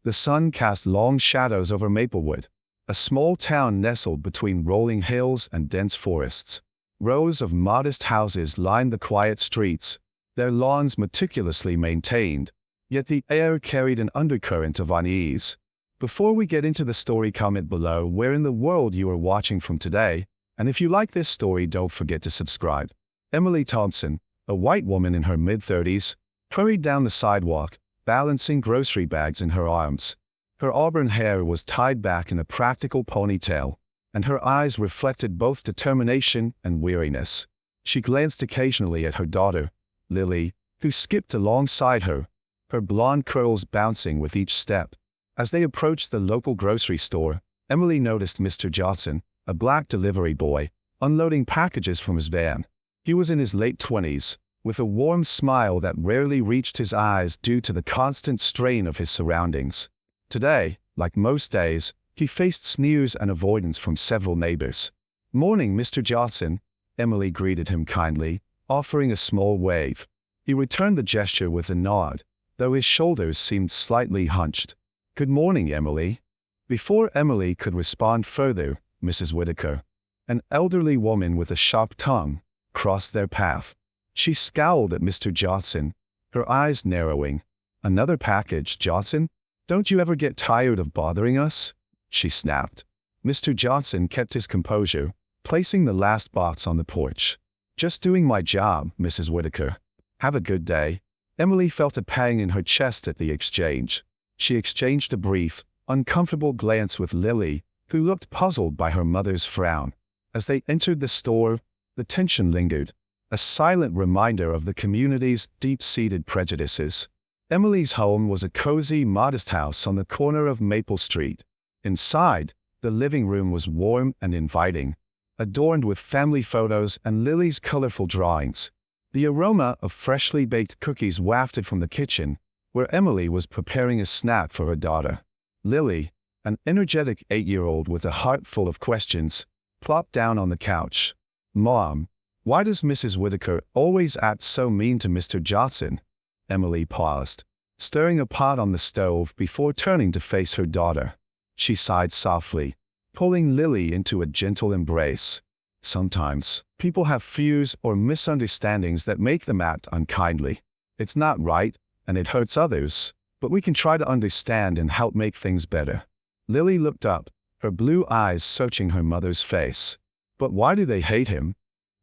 The sun cast long shadows over Maplewood, a small town nestled between rolling hills and dense forests. Rows of modest houses lined the quiet streets, their lawns meticulously maintained, yet the air carried an undercurrent of unease. Before we get into the story, comment below where in the world you are watching from today, and if you like this story, don't forget to subscribe. Emily Thompson, a white woman in her mid-30s, hurried down the sidewalk, balancing grocery bags in her arms. Her auburn hair was tied back in a practical ponytail, and her eyes reflected both determination and weariness. She glanced occasionally at her daughter, Lily, who skipped alongside her, her blonde curls bouncing with each step. As they approached the local grocery store, Emily noticed Mr. Johnson, a black delivery boy, unloading packages from his van. He was in his late 20s, with a warm smile that rarely reached his eyes due to the constant strain of his surroundings. Today, like most days, he faced sneers and avoidance from several neighbors. "Morning, Mr. Johnson," Emily greeted him kindly, offering a small wave. He returned the gesture with a nod, though his shoulders seemed slightly hunched. "Good morning, Emily." Before Emily could respond further, Mrs. Whitaker, an elderly woman with a sharp tongue, crossed their path. She scowled at Mr. Johnson, her eyes narrowing. "Another package, Johnson? Don't you ever get tired of bothering us?" she snapped. Mr. Johnson kept his composure, placing the last box on the porch. "Just doing my job, Mrs. Whitaker. Have a good day." Emily felt a pang in her chest at the exchange. She exchanged a brief, uncomfortable glance with Lily, who looked puzzled by her mother's frown. As they entered the store, the tension lingered, a silent reminder of the community's deep-seated prejudices. Emily's home was a cozy, modest house on the corner of Maple Street. Inside, the living room was warm and inviting, adorned with family photos and Lily's colorful drawings. The aroma of freshly baked cookies wafted from the kitchen, where Emily was preparing a snack for her daughter. Lily, an energetic 8-year-old with a heart full of questions, plopped down on the couch. "Mom, why does Mrs. Whitaker always act so mean to Mr. Johnson?" Emily paused, stirring a pot on the stove before turning to face her daughter. She sighed softly, pulling Lily into a gentle embrace. "Sometimes, people have fears or misunderstandings that make them act unkindly. It's not right, and it hurts others, but we can try to understand and help make things better." Lily looked up, her blue eyes searching her mother's face. "But why do they hate him?"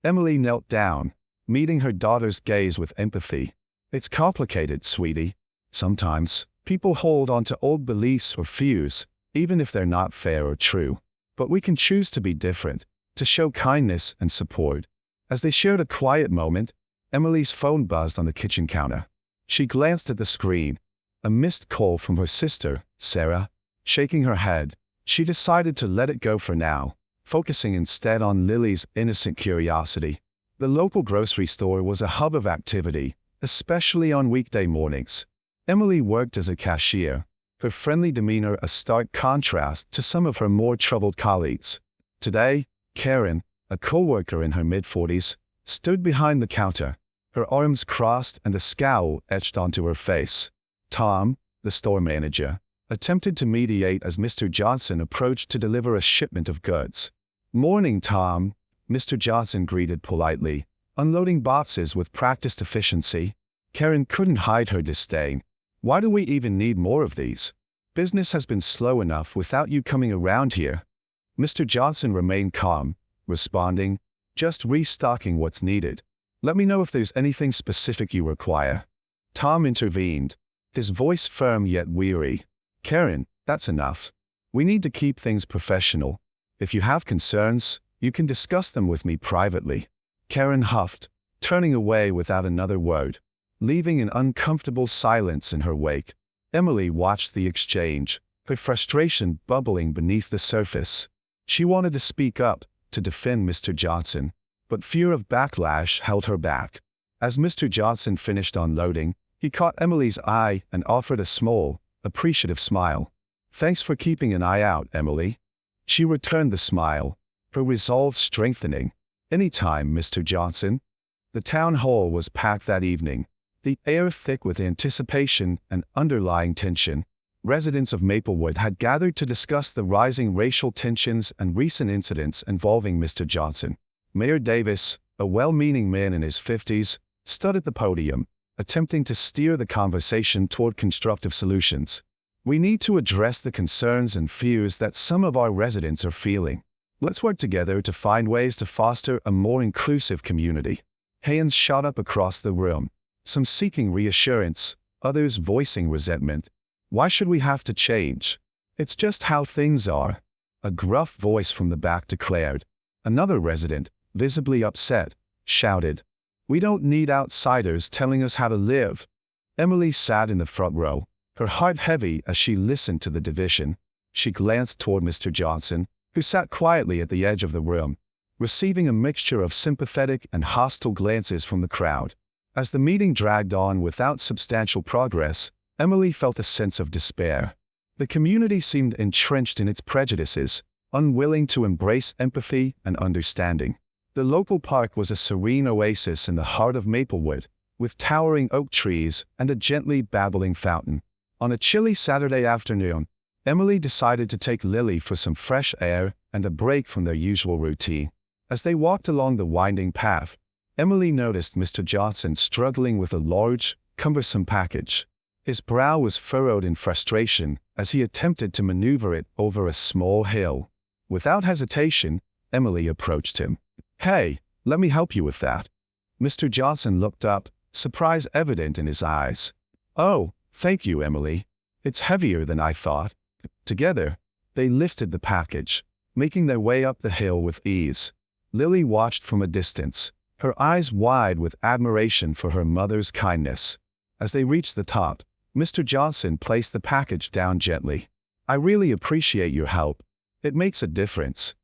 Emily knelt down, meeting her daughter's gaze with empathy. "It's complicated, sweetie. Sometimes, people hold on to old beliefs or fears, even if they're not fair or true. But we can choose to be different, to show kindness and support." As they shared a quiet moment, Emily's phone buzzed on the kitchen counter. She glanced at the screen, a missed call from her sister, Sarah. Shaking her head, she decided to let it go for now, focusing instead on Lily's innocent curiosity. The local grocery store was a hub of activity, especially on weekday mornings. Emily worked as a cashier, her friendly demeanor a stark contrast to some of her more troubled colleagues. Today, Karen, a co-worker in her mid-40s, stood behind the counter, her arms crossed and a scowl etched onto her face. Tom, the store manager, attempted to mediate as Mr. Johnson approached to deliver a shipment of goods. "Morning, Tom," Mr. Johnson greeted politely, unloading boxes with practiced efficiency. Karen couldn't hide her disdain. "Why do we even need more of these? Business has been slow enough without you coming around here." Mr. Johnson remained calm, responding, "Just restocking what's needed. Let me know if there's anything specific you require." Tom intervened, his voice firm yet weary. "Karen, that's enough. We need to keep things professional. If you have concerns, you can discuss them with me privately." Karen huffed, turning away without another word, leaving an uncomfortable silence in her wake. Emily watched the exchange, her frustration bubbling beneath the surface. She wanted to speak up, to defend Mr. Johnson, but fear of backlash held her back. As Mr. Johnson finished unloading, he caught Emily's eye and offered a small, appreciative smile. "Thanks for keeping an eye out, Emily." She returned the smile, her resolve strengthening. "Anytime, Mr. Johnson." The town hall was packed that evening, the air thick with anticipation and underlying tension. Residents of Maplewood had gathered to discuss the rising racial tensions and recent incidents involving Mr. Johnson. Mayor Davis, a well-meaning man in his 50s, stood at the podium, attempting to steer the conversation toward constructive solutions. We need to address the concerns and fears that some of our residents are feeling. Let's work together to find ways to foster a more inclusive community. Hands shot up across the room, some seeking reassurance, others voicing resentment. Why should we have to change? It's just how things are, a gruff voice from the back declared. Another resident, visibly upset, shouted, "We don't need outsiders telling us how to live." Emily sat in the front row, her heart heavy as she listened to the division. She glanced toward Mr. Johnson, who sat quietly at the edge of the room, receiving a mixture of sympathetic and hostile glances from the crowd. As the meeting dragged on without substantial progress, Emily felt a sense of despair. The community seemed entrenched in its prejudices, unwilling to embrace empathy and understanding. The local park was a serene oasis in the heart of Maplewood, with towering oak trees and a gently babbling fountain. On a chilly Saturday afternoon, Emily decided to take Lily for some fresh air and a break from their usual routine. As they walked along the winding path, Emily noticed Mr. Johnson struggling with a large, cumbersome package. His brow was furrowed in frustration as he attempted to maneuver it over a small hill. Without hesitation, Emily approached him. "Hey, let me help you with that." Mr. Johnson looked up, surprise evident in his eyes. "Oh, thank you, Emily. It's heavier than I thought." Together, they lifted the package, making their way up the hill with ease. Lily watched from a distance, her eyes wide with admiration for her mother's kindness. As they reached the top, Mr. Johnson placed the package down gently. "I really appreciate your help. It makes a difference."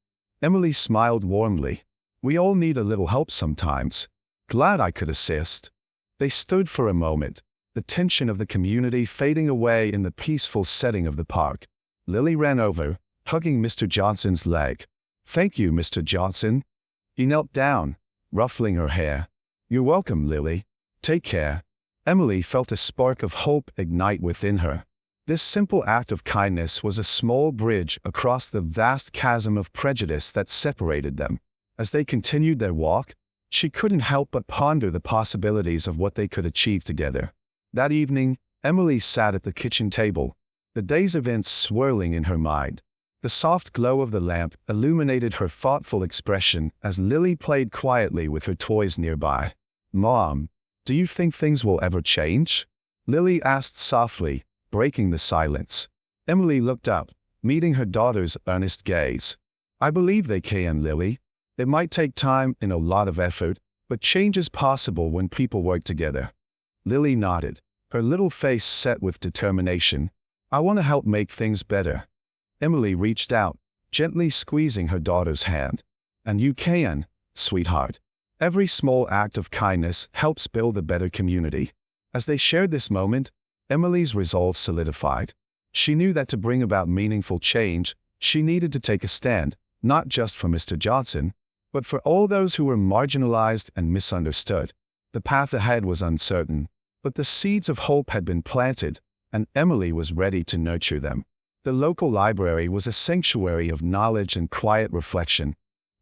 Emily smiled warmly. "We all need a little help sometimes. Glad I could assist." They stood for a moment, the tension of the community fading away in the peaceful setting of the park. Lily ran over, hugging Mr. Johnson's leg. "Thank you, Mr. Johnson." He knelt down, ruffling her hair. "You're welcome, Lily. Take care." Emily felt a spark of hope ignite within her. This simple act of kindness was a small bridge across the vast chasm of prejudice that separated them. As they continued their walk, she couldn't help but ponder the possibilities of what they could achieve together. That evening, Emily sat at the kitchen table, the day's events swirling in her mind. The soft glow of the lamp illuminated her thoughtful expression as Lily played quietly with her toys nearby. "Mom, do you think things will ever change?" Lily asked softly, breaking the silence. Emily looked up, meeting her daughter's earnest gaze. "I believe they can, Lily. It might take time and a lot of effort, but change is possible when people work together." Lily nodded, her little face set with determination. "I want to help make things better." Emily reached out, gently squeezing her daughter's hand. "And you can, sweetheart. Every small act of kindness helps build a better community." As they shared this moment, Emily's resolve solidified. She knew that to bring about meaningful change, she needed to take a stand, not just for Mr. Johnson, but for all those who were marginalized and misunderstood. The path ahead was uncertain, but the seeds of hope had been planted, and Emily was ready to nurture them. The local library was a sanctuary of knowledge and quiet reflection,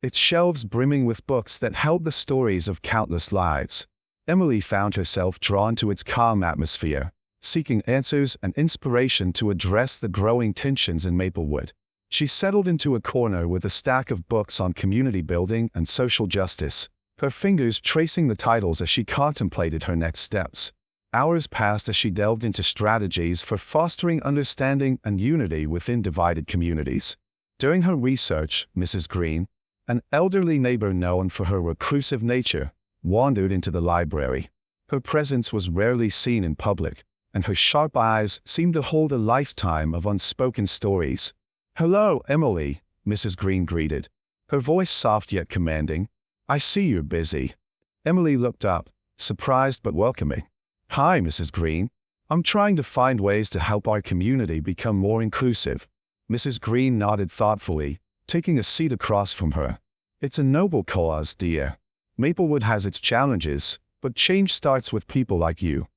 its shelves brimming with books that held the stories of countless lives. Emily found herself drawn to its calm atmosphere, seeking answers and inspiration to address the growing tensions in Maplewood. She settled into a corner with a stack of books on community building and social justice, her fingers tracing the titles as she contemplated her next steps. Hours passed as she delved into strategies for fostering understanding and unity within divided communities. During her research, Mrs. Green, an elderly neighbor known for her reclusive nature, wandered into the library. Her presence was rarely seen in public, and her sharp eyes seemed to hold a lifetime of unspoken stories. "Hello, Emily," Mrs. Green greeted, her voice soft yet commanding. "I see you're busy." Emily looked up, surprised but welcoming. "Hi, Mrs. Green. I'm trying to find ways to help our community become more inclusive." Mrs. Green nodded thoughtfully, taking a seat across from her. "It's a noble cause, dear. Maplewood has its challenges, but change starts with people like you."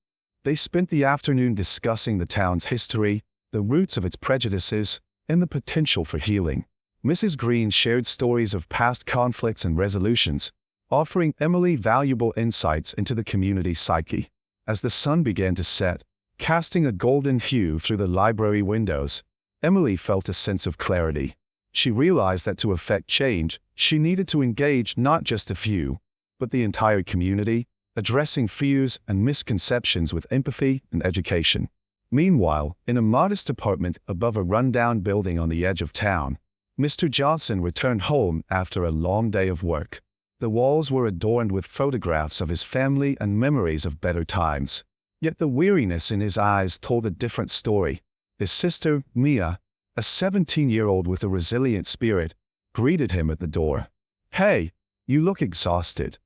They spent the afternoon discussing the town's history, the roots of its prejudices, and the potential for healing. Mrs. Green shared stories of past conflicts and resolutions, offering Emily valuable insights into the community's psyche. As the sun began to set, casting a golden hue through the library windows, Emily felt a sense of clarity. She realized that to effect change, she needed to engage not just a few, but the entire community, addressing fears and misconceptions with empathy and education. Meanwhile, in a modest apartment above a rundown building on the edge of town, Mr. Johnson returned home after a long day of work. The walls were adorned with photographs of his family and memories of better times. Yet the weariness in his eyes told a different story. His sister, Mia, a 17-year-old with a resilient spirit, greeted him at the door. "Hey, you look exhausted,"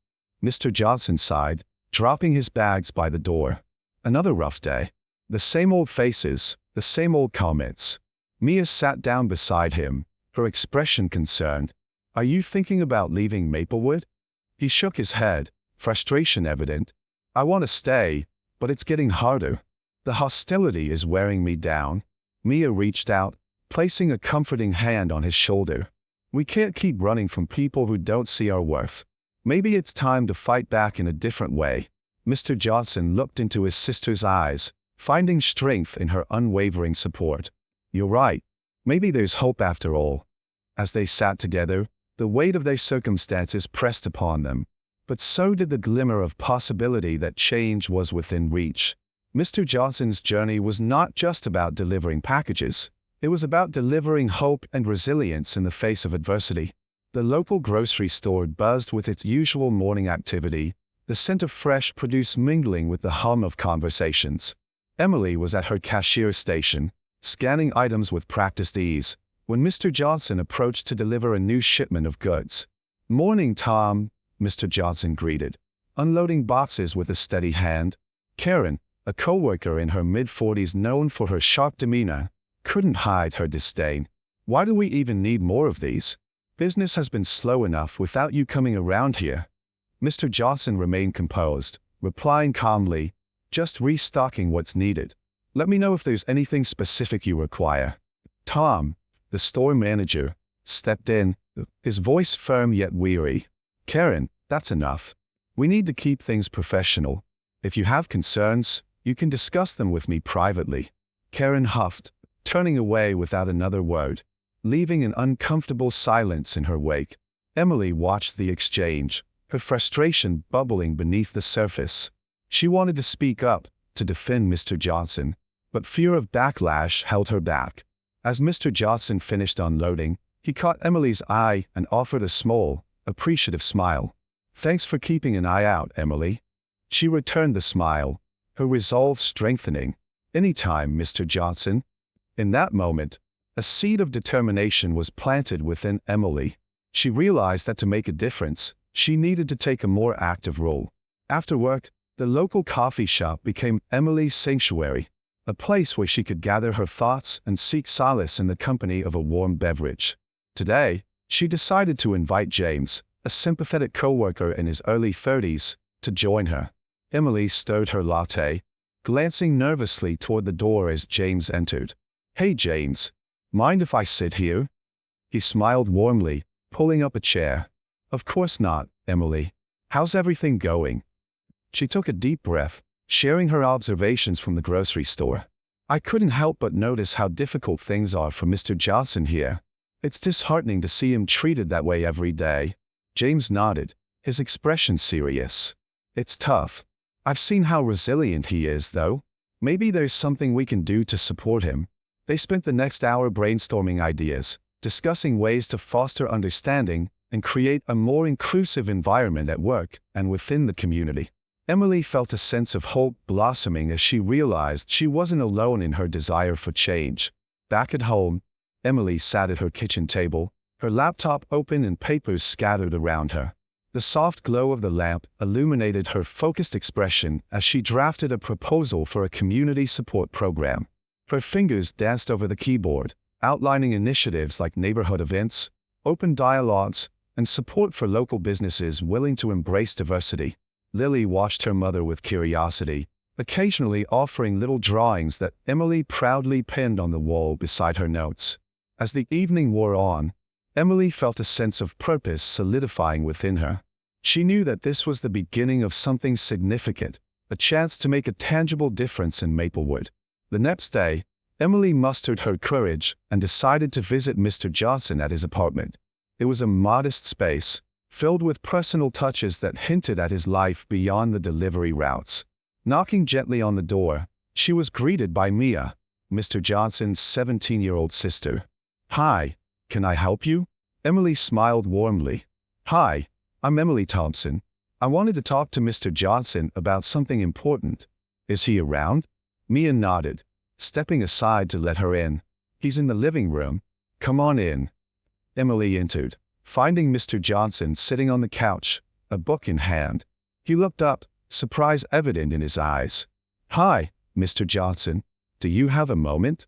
Mr. Johnson sighed, dropping his bags by the door. "Another rough day. The same old faces, the same old comments." Mia sat down beside him, her expression concerned. "Are you thinking about leaving Maplewood?" He shook his head, frustration evident. "I want to stay, but it's getting harder. The hostility is wearing me down." Mia reached out, placing a comforting hand on his shoulder. "We can't keep running from people who don't see our worth. Maybe it's time to fight back in a different way." Mr. Johnson looked into his sister's eyes, finding strength in her unwavering support. "You're right. Maybe there's hope after all." As they sat together, the weight of their circumstances pressed upon them, but so did the glimmer of possibility that change was within reach. Mr. Johnson's journey was not just about delivering packages. It was about delivering hope and resilience in the face of adversity. The local grocery store buzzed with its usual morning activity, the scent of fresh produce mingling with the hum of conversations. Emily was at her cashier station, scanning items with practiced ease, when Mr. Johnson approached to deliver a new shipment of goods. "Morning, Tom," Mr. Johnson greeted, unloading boxes with a steady hand. Karen, a co-worker in her mid-40s known for her sharp demeanor, couldn't hide her disdain. "Why do we even need more of these? Business has been slow enough without you coming around here." Mr. Johnson remained composed, replying calmly, "Just restocking what's needed. Let me know if there's anything specific you require." Tom, the store manager, stepped in, his voice firm yet weary. "Karen, that's enough. We need to keep things professional. If you have concerns, you can discuss them with me privately." Karen huffed, turning away without another word, leaving an uncomfortable silence in her wake. Emily watched the exchange, her frustration bubbling beneath the surface. She wanted to speak up, to defend Mr. Johnson, but fear of backlash held her back. As Mr. Johnson finished unloading, he caught Emily's eye and offered a small, appreciative smile. "Thanks for keeping an eye out, Emily." She returned the smile, her resolve strengthening. "Anytime, Mr. Johnson." In that moment, a seed of determination was planted within Emily. She realized that to make a difference, she needed to take a more active role. After work, the local coffee shop became Emily's sanctuary, a place where she could gather her thoughts and seek solace in the company of a warm beverage. Today, she decided to invite James, a sympathetic coworker in his early 30s, to join her. Emily stirred her latte, glancing nervously toward the door as James entered. "Hey James, mind if I sit here?" He smiled warmly, pulling up a chair. "Of course not, Emily. How's everything going?" She took a deep breath, sharing her observations from the grocery store. "I couldn't help but notice how difficult things are for Mr. Johnson here. It's disheartening to see him treated that way every day." James nodded, his expression serious. "It's tough. I've seen how resilient he is, though. Maybe there's something we can do to support him." They spent the next hour brainstorming ideas, discussing ways to foster understanding and create a more inclusive environment at work and within the community. Emily felt a sense of hope blossoming as she realized she wasn't alone in her desire for change. Back at home, Emily sat at her kitchen table, her laptop open and papers scattered around her. The soft glow of the lamp illuminated her focused expression as she drafted a proposal for a community support program. Her fingers danced over the keyboard, outlining initiatives like neighborhood events, open dialogues, and support for local businesses willing to embrace diversity. Lily watched her mother with curiosity, occasionally offering little drawings that Emily proudly pinned on the wall beside her notes. As the evening wore on, Emily felt a sense of purpose solidifying within her. She knew that this was the beginning of something significant, a chance to make a tangible difference in Maplewood. The next day, Emily mustered her courage and decided to visit Mr. Johnson at his apartment. It was a modest space, filled with personal touches that hinted at his life beyond the delivery routes. Knocking gently on the door, she was greeted by Mia, Mr. Johnson's 17-year-old sister. "Hi, can I help you?" Emily smiled warmly. "Hi, I'm Emily Thompson. I wanted to talk to Mr. Johnson about something important. Is he around?" Mia nodded, stepping aside to let her in. "He's in the living room. Come on in." Emily entered, finding Mr. Johnson sitting on the couch, a book in hand. He looked up, surprise evident in his eyes. "Hi, Mr. Johnson. Do you have a moment?"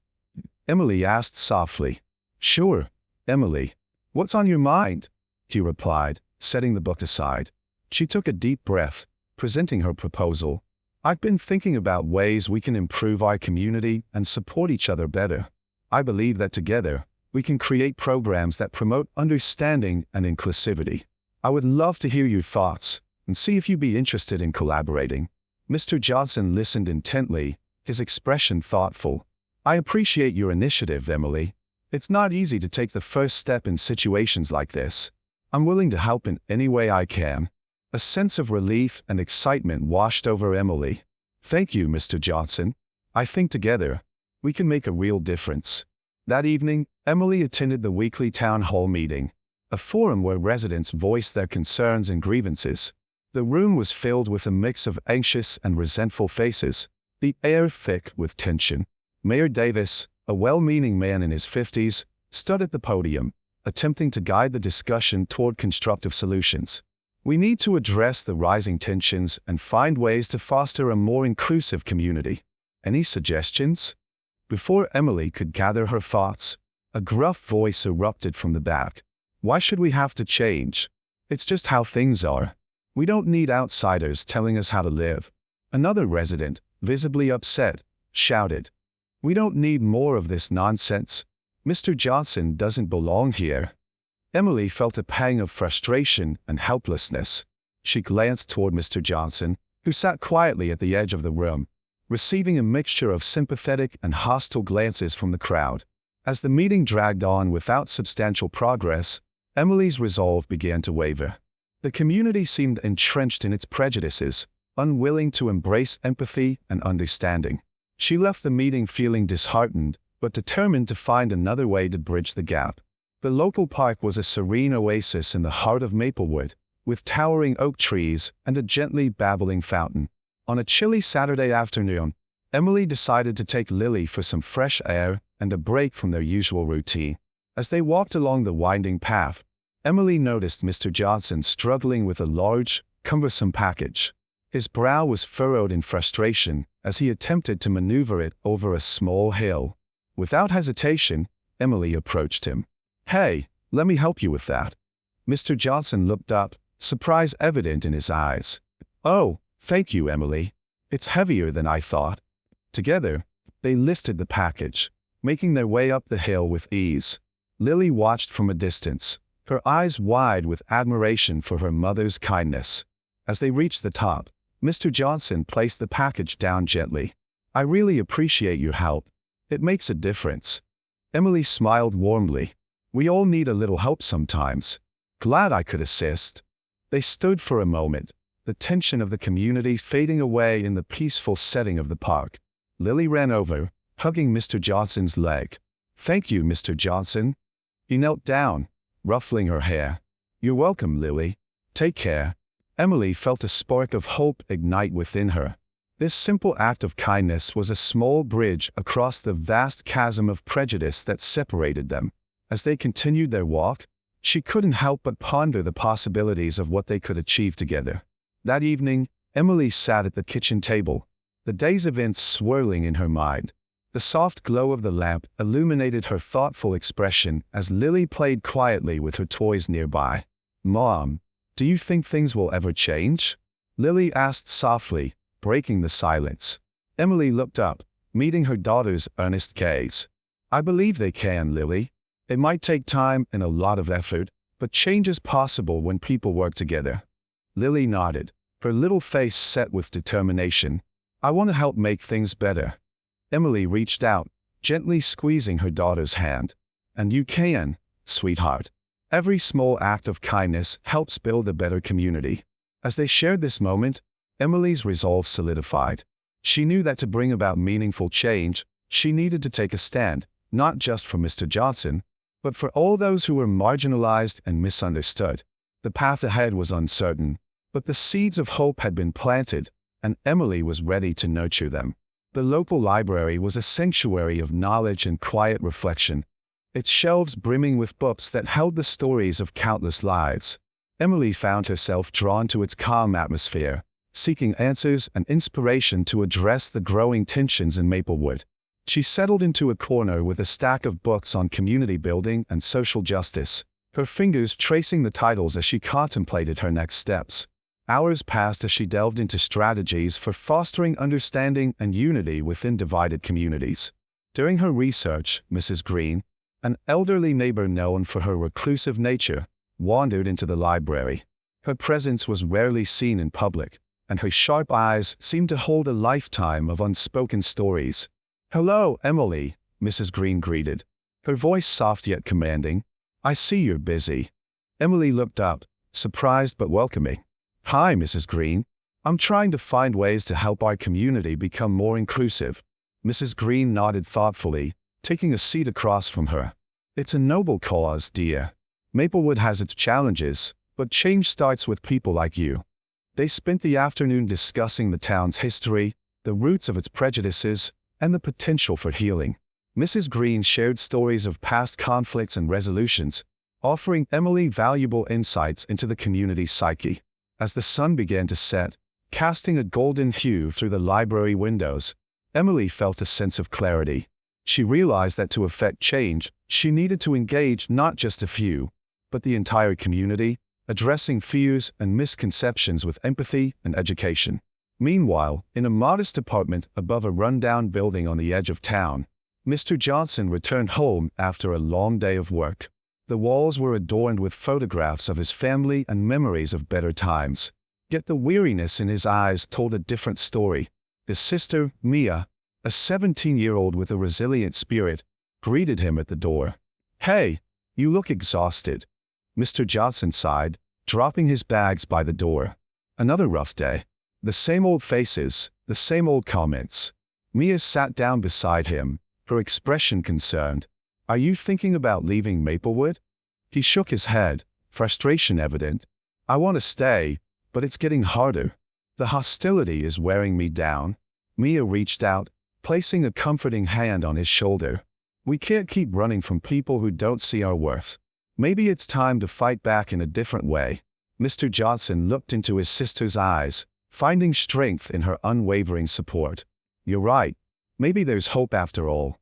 Emily asked softly. "Sure, Emily. What's on your mind?" he replied, setting the book aside. She took a deep breath, presenting her proposal. "I've been thinking about ways we can improve our community and support each other better. I believe that together, we can create programs that promote understanding and inclusivity. I would love to hear your thoughts and see if you'd be interested in collaborating." Mr. Johnson listened intently, his expression thoughtful. "I appreciate your initiative, Emily. It's not easy to take the first step in situations like this. I'm willing to help in any way I can." A sense of relief and excitement washed over Emily. "Thank you, Mr. Johnson. I think together, we can make a real difference." That evening, Emily attended the weekly town hall meeting, a forum where residents voiced their concerns and grievances. The room was filled with a mix of anxious and resentful faces, the air thick with tension. Mayor Davis, a well-meaning man in his 50s, stood at the podium, attempting to guide the discussion toward constructive solutions. "We need to address the rising tensions and find ways to foster a more inclusive community. Any suggestions?" Before Emily could gather her thoughts, a gruff voice erupted from the back. "Why should we have to change? It's just how things are. We don't need outsiders telling us how to live." Another resident, visibly upset, shouted. "We don't need more of this nonsense. Mr. Johnson doesn't belong here." Emily felt a pang of frustration and helplessness. She glanced toward Mr. Johnson, who sat quietly at the edge of the room, receiving a mixture of sympathetic and hostile glances from the crowd. As the meeting dragged on without substantial progress, Emily's resolve began to waver. The community seemed entrenched in its prejudices, unwilling to embrace empathy and understanding. She left the meeting feeling disheartened, but determined to find another way to bridge the gap. The local park was a serene oasis in the heart of Maplewood, with towering oak trees and a gently babbling fountain. On a chilly Saturday afternoon, Emily decided to take Lily for some fresh air and a break from their usual routine. As they walked along the winding path, Emily noticed Mr. Johnson struggling with a large, cumbersome package. His brow was furrowed in frustration as he attempted to maneuver it over a small hill. Without hesitation, Emily approached him. "Hey, let me help you with that." Mr. Johnson looked up, surprise evident in his eyes. "Oh, thank you, Emily. It's heavier than I thought." Together, they lifted the package, making their way up the hill with ease. Lily watched from a distance, her eyes wide with admiration for her mother's kindness. As they reached the top, Mr. Johnson placed the package down gently. "I really appreciate your help. It makes a difference." Emily smiled warmly. "We all need a little help sometimes. Glad I could assist." They stood for a moment, the tension of the community fading away in the peaceful setting of the park. Lily ran over, hugging Mr. Johnson's leg. "Thank you, Mr. Johnson." He knelt down, ruffling her hair. "You're welcome, Lily. Take care." Emily felt a spark of hope ignite within her. This simple act of kindness was a small bridge across the vast chasm of prejudice that separated them. As they continued their walk, she couldn't help but ponder the possibilities of what they could achieve together. That evening, Emily sat at the kitchen table, the day's events swirling in her mind. The soft glow of the lamp illuminated her thoughtful expression as Lily played quietly with her toys nearby. "Mom, do you think things will ever change?" Lily asked softly, breaking the silence. Emily looked up, meeting her daughter's earnest gaze. "I believe they can, Lily. It might take time and a lot of effort, but change is possible when people work together." Lily nodded, her little face set with determination. "I want to help make things better." Emily reached out, gently squeezing her daughter's hand. "And you can, sweetheart. Every small act of kindness helps build a better community." As they shared this moment, Emily's resolve solidified. She knew that to bring about meaningful change, she needed to take a stand, not just for Mr. Johnson, but for all those who were marginalized and misunderstood. The path ahead was uncertain, but the seeds of hope had been planted, and Emily was ready to nurture them. The local library was a sanctuary of knowledge and quiet reflection, its shelves brimming with books that held the stories of countless lives. Emily found herself drawn to its calm atmosphere, seeking answers and inspiration to address the growing tensions in Maplewood. She settled into a corner with a stack of books on community building and social justice, her fingers tracing the titles as she contemplated her next steps. Hours passed as she delved into strategies for fostering understanding and unity within divided communities. During her research, Mrs. Green, an elderly neighbor known for her reclusive nature, wandered into the library. Her presence was rarely seen in public, and her sharp eyes seemed to hold a lifetime of unspoken stories. "Hello, Emily," Mrs. Green greeted, her voice soft yet commanding. "I see you're busy." Emily looked up, surprised but welcoming. "Hi, Mrs. Green. I'm trying to find ways to help our community become more inclusive." Mrs. Green nodded thoughtfully, taking a seat across from her. "It's a noble cause, dear. Maplewood has its challenges, but change starts with people like you." They spent the afternoon discussing the town's history, the roots of its prejudices, and the potential for healing. Mrs. Green shared stories of past conflicts and resolutions, offering Emily valuable insights into the community's psyche. As the sun began to set, casting a golden hue through the library windows, Emily felt a sense of clarity. She realized that to effect change, she needed to engage not just a few, but the entire community, addressing fears and misconceptions with empathy and education. Meanwhile, in a modest apartment above a rundown building on the edge of town, Mr. Johnson returned home after a long day of work. The walls were adorned with photographs of his family and memories of better times. Yet the weariness in his eyes told a different story. His sister, Mia, a 17-year-old with a resilient spirit, greeted him at the door. "Hey, you look exhausted." Mr. Johnson sighed, dropping his bags by the door. "Another rough day. The same old faces, the same old comments." Mia sat down beside him, her expression concerned. "Are you thinking about leaving Maplewood?" He shook his head, frustration evident. "I want to stay, but it's getting harder. The hostility is wearing me down." Mia reached out, placing a comforting hand on his shoulder. "We can't keep running from people who don't see our worth. Maybe it's time to fight back in a different way." Mr. Johnson looked into his sister's eyes, finding strength in her unwavering support. "You're right. Maybe there's hope after all."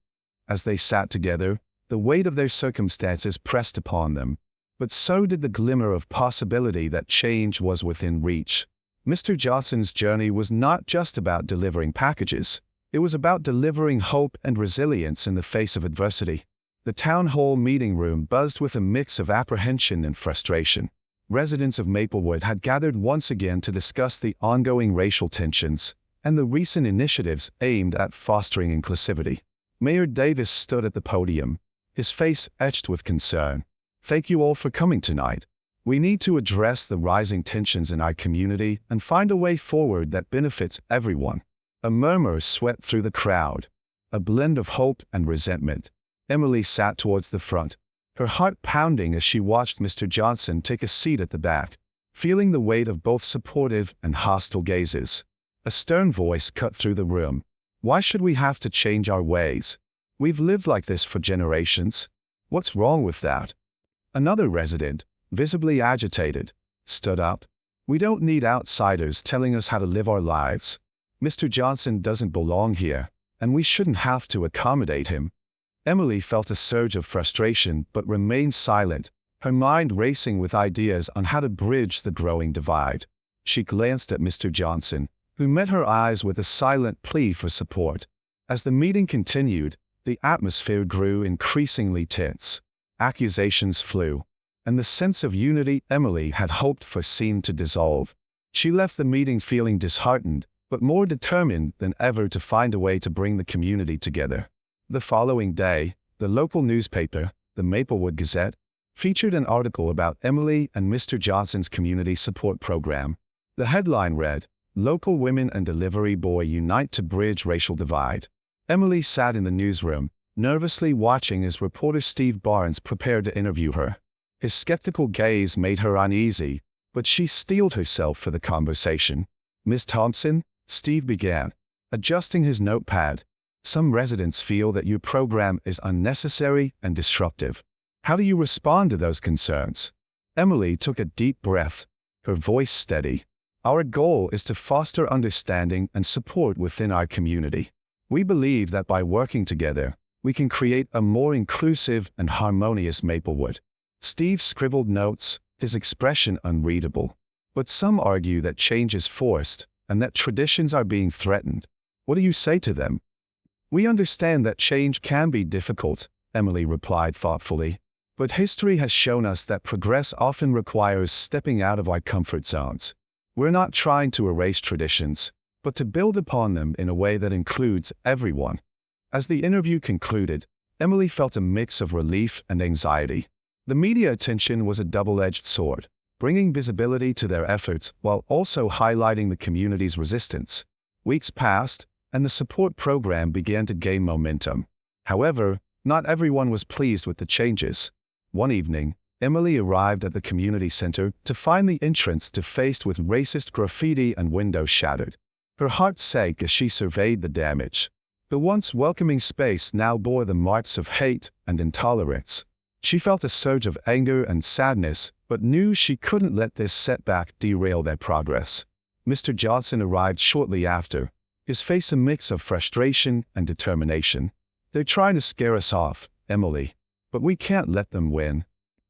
As they sat together, the weight of their circumstances pressed upon them, but so did the glimmer of possibility that change was within reach. Mr. Johnson's journey was not just about delivering packages. It was about delivering hope and resilience in the face of adversity. The town hall meeting room buzzed with a mix of apprehension and frustration. Residents of Maplewood had gathered once again to discuss the ongoing racial tensions and the recent initiatives aimed at fostering inclusivity. Mayor Davis stood at the podium, his face etched with concern. "Thank you all for coming tonight. We need to address the rising tensions in our community and find a way forward that benefits everyone." A murmur swept through the crowd, a blend of hope and resentment. Emily sat towards the front, her heart pounding as she watched Mr. Johnson take a seat at the back, feeling the weight of both supportive and hostile gazes. A stern voice cut through the room. "Why should we have to change our ways? We've lived like this for generations. What's wrong with that?" Another resident, visibly agitated, stood up. "We don't need outsiders telling us how to live our lives. Mr. Johnson doesn't belong here, and we shouldn't have to accommodate him." Emily felt a surge of frustration but remained silent, her mind racing with ideas on how to bridge the growing divide. She glanced at Mr. Johnson, who met her eyes with a silent plea for support. As the meeting continued, the atmosphere grew increasingly tense. Accusations flew, and the sense of unity Emily had hoped for seemed to dissolve. She left the meeting feeling disheartened, but more determined than ever to find a way to bring the community together. The following day, the local newspaper, the Maplewood Gazette, featured an article about Emily and Mr. Johnson's community support program. The headline read, "Local Women and Delivery Boy Unite to Bridge Racial Divide." Emily sat in the newsroom, nervously watching as reporter Steve Barnes prepared to interview her. His skeptical gaze made her uneasy, but she steeled herself for the conversation. "Miss Thompson," Steve began, adjusting his notepad, "some residents feel that your program is unnecessary and disruptive. How do you respond to those concerns?" Emily took a deep breath, her voice steady. "Our goal is to foster understanding and support within our community. We believe that by working together, we can create a more inclusive and harmonious Maplewood." Steve scribbled notes, his expression unreadable. "But some argue that change is forced, and that traditions are being threatened. What do you say to them?" "We understand that change can be difficult," Emily replied thoughtfully. "But history has shown us that progress often requires stepping out of our comfort zones. We're not trying to erase traditions, but to build upon them in a way that includes everyone." As the interview concluded, Emily felt a mix of relief and anxiety. The media attention was a double-edged sword, bringing visibility to their efforts while also highlighting the community's resistance. Weeks passed, and the support program began to gain momentum. However, not everyone was pleased with the changes. One evening, Emily arrived at the community center to find the entrance defaced with racist graffiti and windows shattered. Her heart sank as she surveyed the damage. The once welcoming space now bore the marks of hate and intolerance. She felt a surge of anger and sadness, but knew she couldn't let this setback derail their progress. Mr. Johnson arrived shortly after, his face a mix of frustration and determination. "They're trying to scare us off, Emily, but we can't let them win."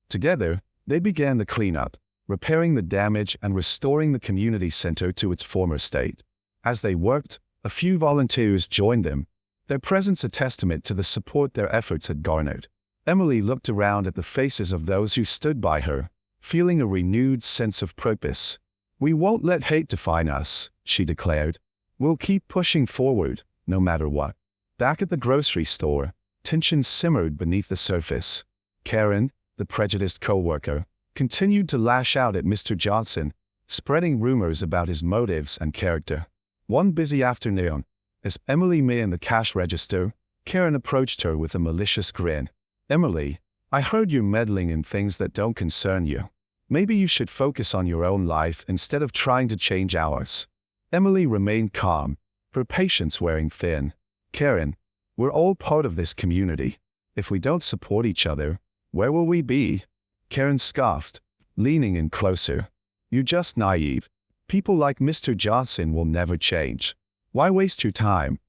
Together, they began the cleanup, repairing the damage and restoring the community center to its former state. As they worked, a few volunteers joined them, their presence a testament to the support their efforts had garnered. Emily looked around at the faces of those who stood by her, feeling a renewed sense of purpose. "We won't let hate define us," she declared. "We'll keep pushing forward, no matter what." Back at the grocery store, tension simmered beneath the surface. Karen, the prejudiced co-worker, continued to lash out at Mr. Johnson, spreading rumors about his motives and character. One busy afternoon, as Emily manned the cash register, Karen approached her with a malicious grin. "Emily, I heard you're meddling in things that don't concern you. Maybe you should focus on your own life instead of trying to change ours." Emily remained calm, her patience wearing thin. "Karen, we're all part of this community. If we don't support each other, where will we be?" Karen scoffed, leaning in closer. "You're just naive. People like Mr. Johnson will never change. Why waste your time?"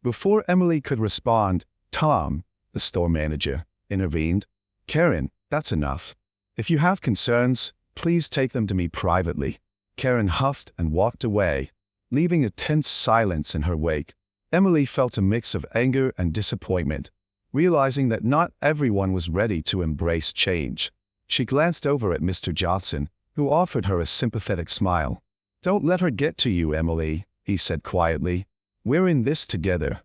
Before Emily could respond, Tom, the store manager, intervened. "Karen, that's enough. If you have concerns, please take them to me privately." Karen huffed and walked away, leaving a tense silence in her wake. Emily felt a mix of anger and disappointment, realizing that not everyone was ready to embrace change. She glanced over at Mr. Johnson, who offered her a sympathetic smile. "Don't let her get to you, Emily," he said quietly. "We're in this together."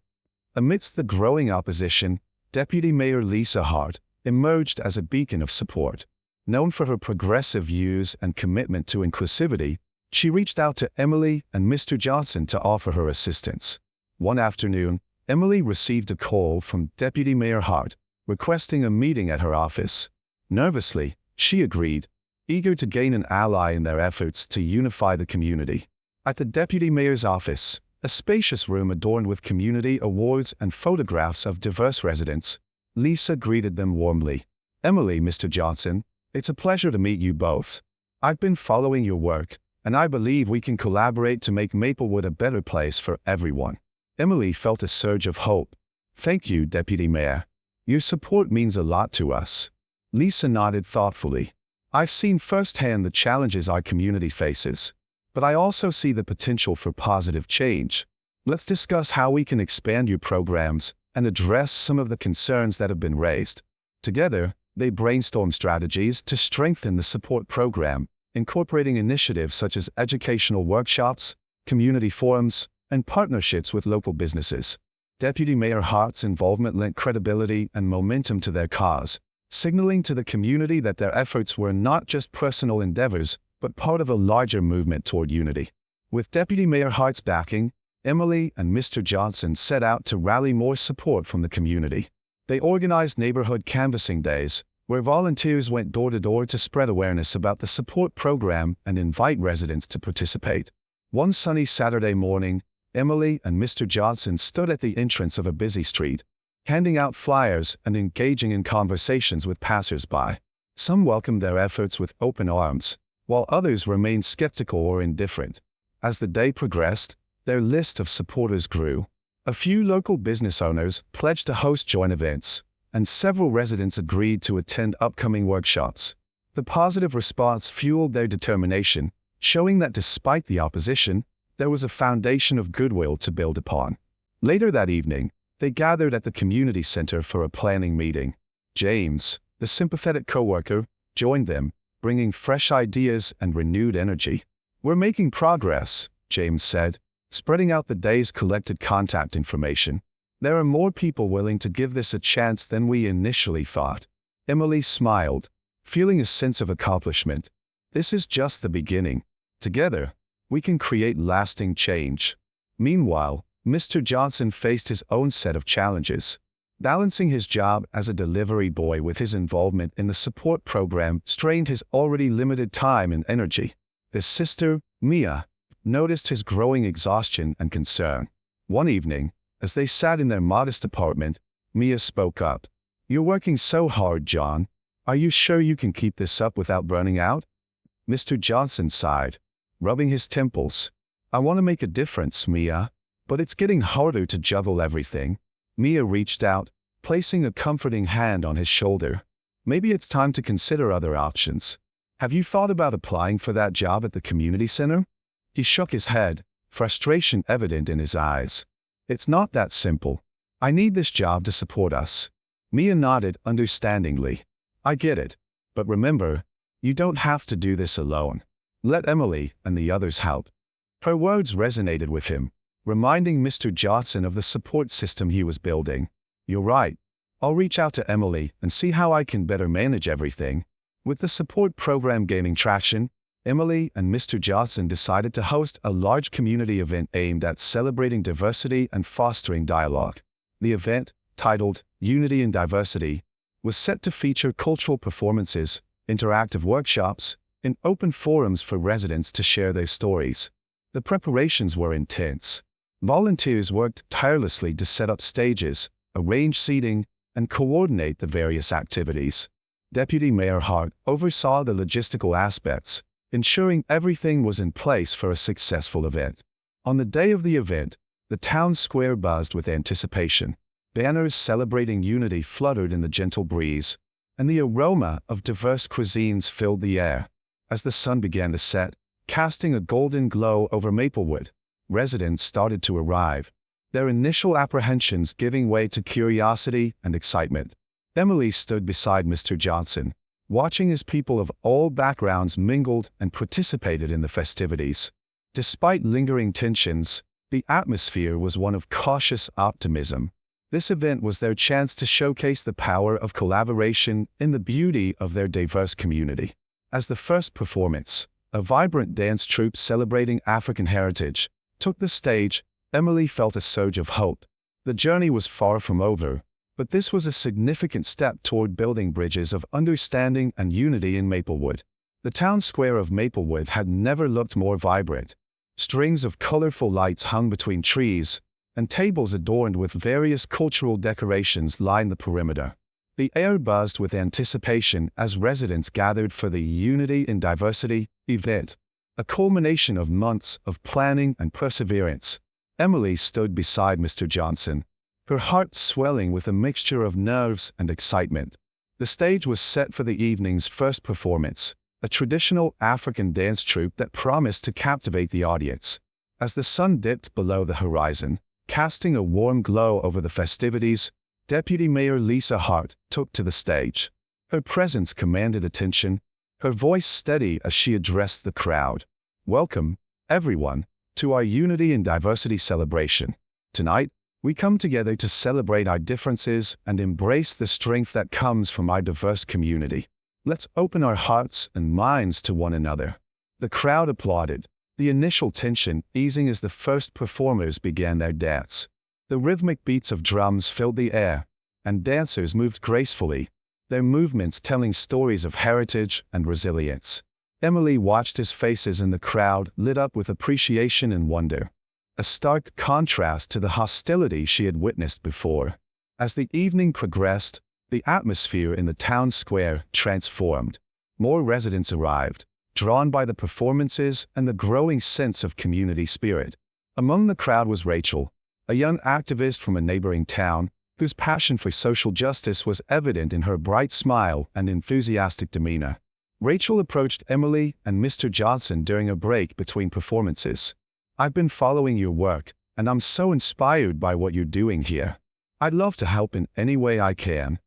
Amidst the growing opposition, Deputy Mayor Lisa Hart emerged as a beacon of support. Known for her progressive views and commitment to inclusivity, she reached out to Emily and Mr. Johnson to offer her assistance. One afternoon, Emily received a call from Deputy Mayor Hart, requesting a meeting at her office. Nervously, she agreed, eager to gain an ally in their efforts to unify the community. At the Deputy Mayor's office, a spacious room adorned with community awards and photographs of diverse residents, Lisa greeted them warmly. "Emily, Mr. Johnson, it's a pleasure to meet you both. I've been following your work, and I believe we can collaborate to make Maplewood a better place for everyone." Emily felt a surge of hope. "Thank you, Deputy Mayor. Your support means a lot to us." Lisa nodded thoughtfully. "I've seen firsthand the challenges our community faces. but I also see the potential for positive change. Let's discuss how we can expand your programs and address some of the concerns that have been raised. Together, they brainstorm strategies to strengthen the support program, incorporating initiatives such as educational workshops, community forums, and partnerships with local businesses. Deputy Mayor Hart's involvement lent credibility and momentum to their cause, signaling to the community that their efforts were not just personal endeavors, but part of a larger movement toward unity. With Deputy Mayor Hart's backing, Emily and Mr. Johnson set out to rally more support from the community. They organized neighborhood canvassing days, where volunteers went door to door to spread awareness about the support program and invite residents to participate. One sunny Saturday morning, Emily and Mr. Johnson stood at the entrance of a busy street, handing out flyers and engaging in conversations with passers-by. Some welcomed their efforts with open arms, while others remained skeptical or indifferent. As the day progressed, their list of supporters grew. A few local business owners pledged to host joint events, and several residents agreed to attend upcoming workshops. The positive response fueled their determination, showing that despite the opposition, there was a foundation of goodwill to build upon. Later that evening, they gathered at the community center for a planning meeting. James, the sympathetic coworker, joined them, bringing fresh ideas and renewed energy. "We're making progress," James said, spreading out the day's collected contact information. "There are more people willing to give this a chance than we initially thought." Emily smiled, feeling a sense of accomplishment. "This is just the beginning. Together, we can create lasting change." Meanwhile, Mr. Johnson faced his own set of challenges. Balancing his job as a delivery boy with his involvement in the support program strained his already limited time and energy. His sister, Mia, noticed his growing exhaustion and concern. One evening, as they sat in their modest apartment, Mia spoke up. "You're working so hard, John. Are you sure you can keep this up without burning out?" Mr. Johnson sighed, rubbing his temples. "I want to make a difference, Mia, but it's getting harder to juggle everything." Mia reached out, placing a comforting hand on his shoulder. "Maybe it's time to consider other options. Have you thought about applying for that job at the community center?" He shook his head, frustration evident in his eyes. "It's not that simple. I need this job to support us." Mia nodded understandingly. "I get it. But remember, you don't have to do this alone. Let Emily and the others help." Her words resonated with him, reminding Mr. Johnson of the support system he was building. "You're right. I'll reach out to Emily and see how I can better manage everything." With the support program gaining traction, Emily and Mr. Johnson decided to host a large community event aimed at celebrating diversity and fostering dialogue. The event, titled Unity in Diversity, was set to feature cultural performances, interactive workshops, and open forums for residents to share their stories. The preparations were intense. Volunteers worked tirelessly to set up stages, arrange seating, and coordinate the various activities. Deputy Mayor Hart oversaw the logistical aspects, ensuring everything was in place for a successful event. On the day of the event, the town square buzzed with anticipation. Banners celebrating unity fluttered in the gentle breeze, and the aroma of diverse cuisines filled the air. As the sun began to set, casting a golden glow over Maplewood, residents started to arrive, their initial apprehensions giving way to curiosity and excitement. Emily stood beside Mr. Johnson, watching as people of all backgrounds mingled and participated in the festivities. Despite lingering tensions, the atmosphere was one of cautious optimism. This event was their chance to showcase the power of collaboration and the beauty of their diverse community. As the first performance, a vibrant dance troupe celebrating African heritage, took the stage, Emily felt a surge of hope. The journey was far from over, but this was a significant step toward building bridges of understanding and unity in Maplewood. The town square of Maplewood had never looked more vibrant. Strings of colorful lights hung between trees, and tables adorned with various cultural decorations lined the perimeter. The air buzzed with anticipation as residents gathered for the Unity in Diversity event, a culmination of months of planning and perseverance. Emily stood beside Mr. Johnson, her heart swelling with a mixture of nerves and excitement. The stage was set for the evening's first performance, a traditional African dance troupe that promised to captivate the audience. As the sun dipped below the horizon, casting a warm glow over the festivities, Deputy Mayor Lisa Hart took to the stage. Her presence commanded attention, her voice steady as she addressed the crowd. "Welcome, everyone, to our Unity and Diversity celebration. Tonight, we come together to celebrate our differences and embrace the strength that comes from our diverse community. Let's open our hearts and minds to one another." The crowd applauded, the initial tension easing as the first performers began their dance. The rhythmic beats of drums filled the air, and dancers moved gracefully, their movements telling stories of heritage and resilience. Emily watched his faces in the crowd lit up with appreciation and wonder, a stark contrast to the hostility she had witnessed before. As the evening progressed, the atmosphere in the town square transformed. More residents arrived, drawn by the performances and the growing sense of community spirit. Among the crowd was Rachel, a young activist from a neighboring town, whose passion for social justice was evident in her bright smile and enthusiastic demeanor. Rachel approached Emily and Mr. Johnson during a break between performances. "I've been following your work, and I'm so inspired by what you're doing here. I'd love to help in any way I can."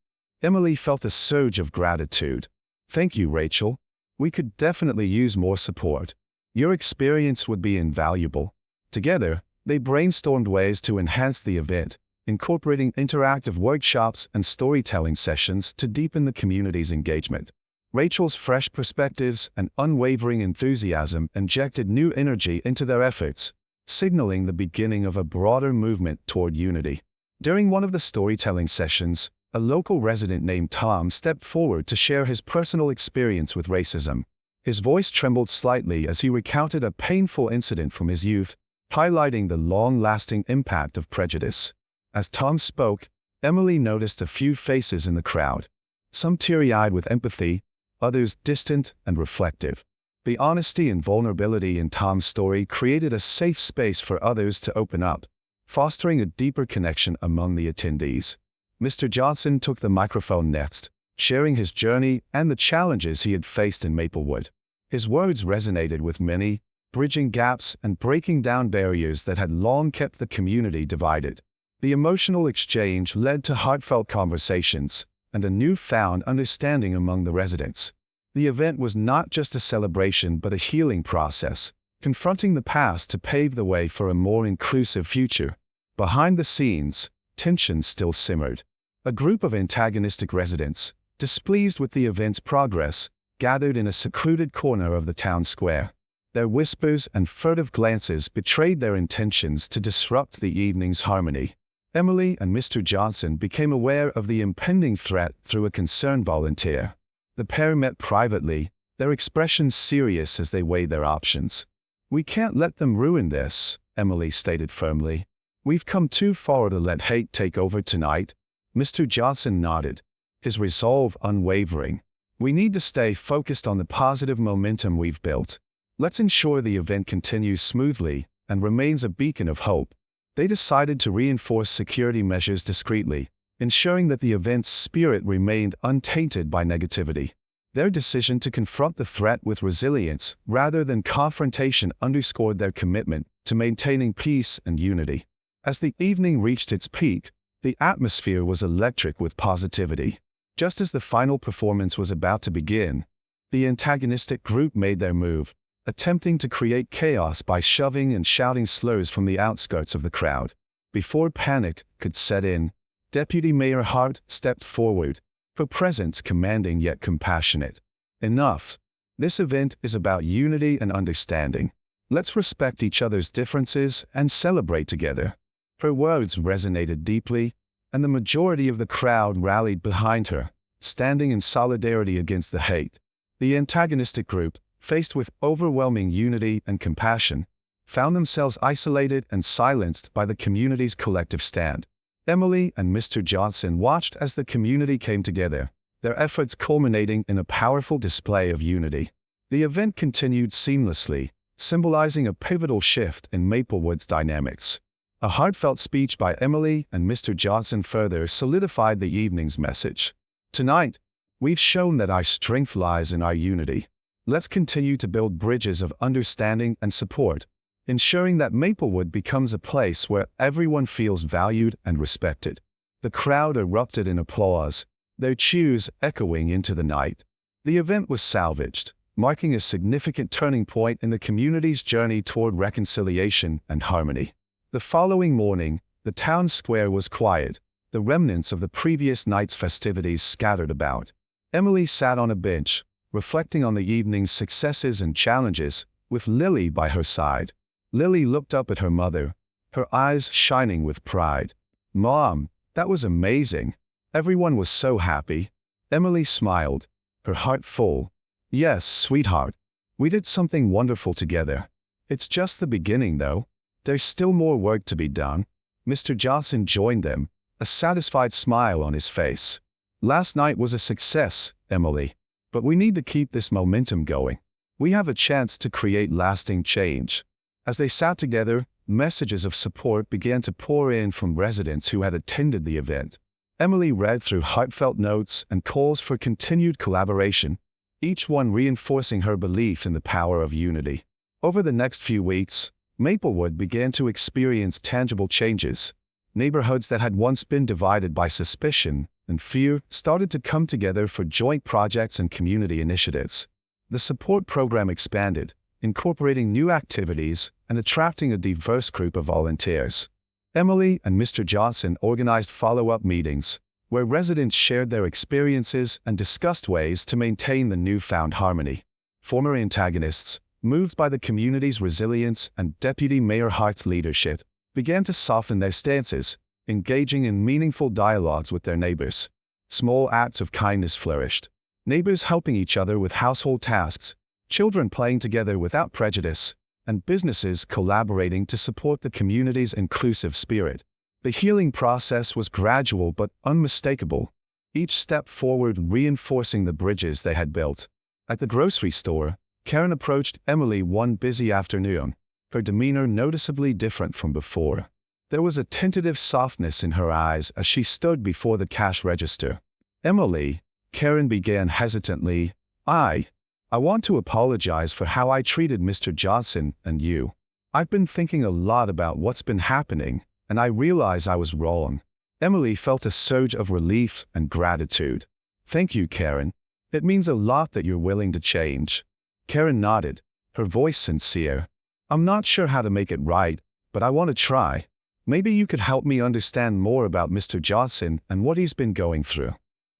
Emily felt a surge of gratitude. "Thank you, Rachel. We could definitely use more support. Your experience would be invaluable." Together, they brainstormed ways to enhance the event, incorporating interactive workshops and storytelling sessions to deepen the community's engagement. Rachel's fresh perspectives and unwavering enthusiasm injected new energy into their efforts, signaling the beginning of a broader movement toward unity. During one of the storytelling sessions, a local resident named Tom stepped forward to share his personal experience with racism. His voice trembled slightly as he recounted a painful incident from his youth, highlighting the long-lasting impact of prejudice. As Tom spoke, Emily noticed a few faces in the crowd, some teary-eyed with empathy, others distant and reflective. The honesty and vulnerability in Tom's story created a safe space for others to open up, fostering a deeper connection among the attendees. Mr. Johnson took the microphone next, sharing his journey and the challenges he had faced in Maplewood. His words resonated with many, bridging gaps and breaking down barriers that had long kept the community divided. The emotional exchange led to heartfelt conversations and a newfound understanding among the residents. The event was not just a celebration but a healing process, confronting the past to pave the way for a more inclusive future. Behind the scenes, tension still simmered. A group of antagonistic residents, displeased with the event's progress, gathered in a secluded corner of the town square. Their whispers and furtive glances betrayed their intentions to disrupt the evening's harmony. Emily and Mr. Johnson became aware of the impending threat through a concerned volunteer. The pair met privately, their expressions serious as they weighed their options. "We can't let them ruin this," Emily stated firmly. "We've come too far to let hate take over tonight." Mr. Johnson nodded, his resolve unwavering. "We need to stay focused on the positive momentum we've built. Let's ensure the event continues smoothly and remains a beacon of hope." They decided to reinforce security measures discreetly, ensuring that the event's spirit remained untainted by negativity. Their decision to confront the threat with resilience rather than confrontation underscored their commitment to maintaining peace and unity. As the evening reached its peak, the atmosphere was electric with positivity. Just as the final performance was about to begin, the antagonistic group made their move, attempting to create chaos by shoving and shouting slurs from the outskirts of the crowd. Before panic could set in, Deputy Mayor Hart stepped forward, her presence commanding yet compassionate. "Enough. This event is about unity and understanding. Let's respect each other's differences and celebrate together." Her words resonated deeply, and the majority of the crowd rallied behind her, standing in solidarity against the hate. The antagonistic group, faced with overwhelming unity and compassion, found themselves isolated and silenced by the community's collective stand. Emily and Mr. Johnson watched as the community came together, their efforts culminating in a powerful display of unity. The event continued seamlessly, symbolizing a pivotal shift in Maplewood's dynamics. A heartfelt speech by Emily and Mr. Johnson further solidified the evening's message. "Tonight, we've shown that our strength lies in our unity. Let's continue to build bridges of understanding and support, ensuring that Maplewood becomes a place where everyone feels valued and respected." The crowd erupted in applause, their cheers echoing into the night. The event was salvaged, marking a significant turning point in the community's journey toward reconciliation and harmony. The following morning, the town square was quiet, the remnants of the previous night's festivities scattered about. Emily sat on a bench, reflecting on the evening's successes and challenges, with Lily by her side. Lily looked up at her mother, her eyes shining with pride. "Mom, that was amazing. Everyone was so happy." Emily smiled, her heart full. "Yes, sweetheart. We did something wonderful together. It's just the beginning, though. There's still more work to be done." Mr. Johnson joined them, a satisfied smile on his face. "Last night was a success, Emily. But we need to keep this momentum going. We have a chance to create lasting change." As they sat together, messages of support began to pour in from residents who had attended the event. Emily read through heartfelt notes and calls for continued collaboration, each one reinforcing her belief in the power of unity. Over the next few weeks, Maplewood began to experience tangible changes. Neighborhoods that had once been divided by suspicion and fear started to come together for joint projects and community initiatives. The support program expanded, incorporating new activities and attracting a diverse group of volunteers. Emily and Mr. Johnson organized follow-up meetings, where residents shared their experiences and discussed ways to maintain the newfound harmony. Former antagonists, moved by the community's resilience and Deputy Mayor Hart's leadership, began to soften their stances, engaging in meaningful dialogues with their neighbors. Small acts of kindness flourished, neighbors helping each other with household tasks, children playing together without prejudice, and businesses collaborating to support the community's inclusive spirit. The healing process was gradual but unmistakable, each step forward reinforcing the bridges they had built. At the grocery store, Karen approached Emily one busy afternoon, her demeanor noticeably different from before. There was a tentative softness in her eyes as she stood before the cash register. "Emily," Karen began hesitantly, I want to apologize for how I treated Mr. Johnson and you. I've been thinking a lot about what's been happening, and I realize I was wrong." Emily felt a surge of relief and gratitude. "Thank you, Karen. It means a lot that you're willing to change." Karen nodded, her voice sincere. "I'm not sure how to make it right, but I want to try. Maybe you could help me understand more about Mr. Johnson and what he's been going through."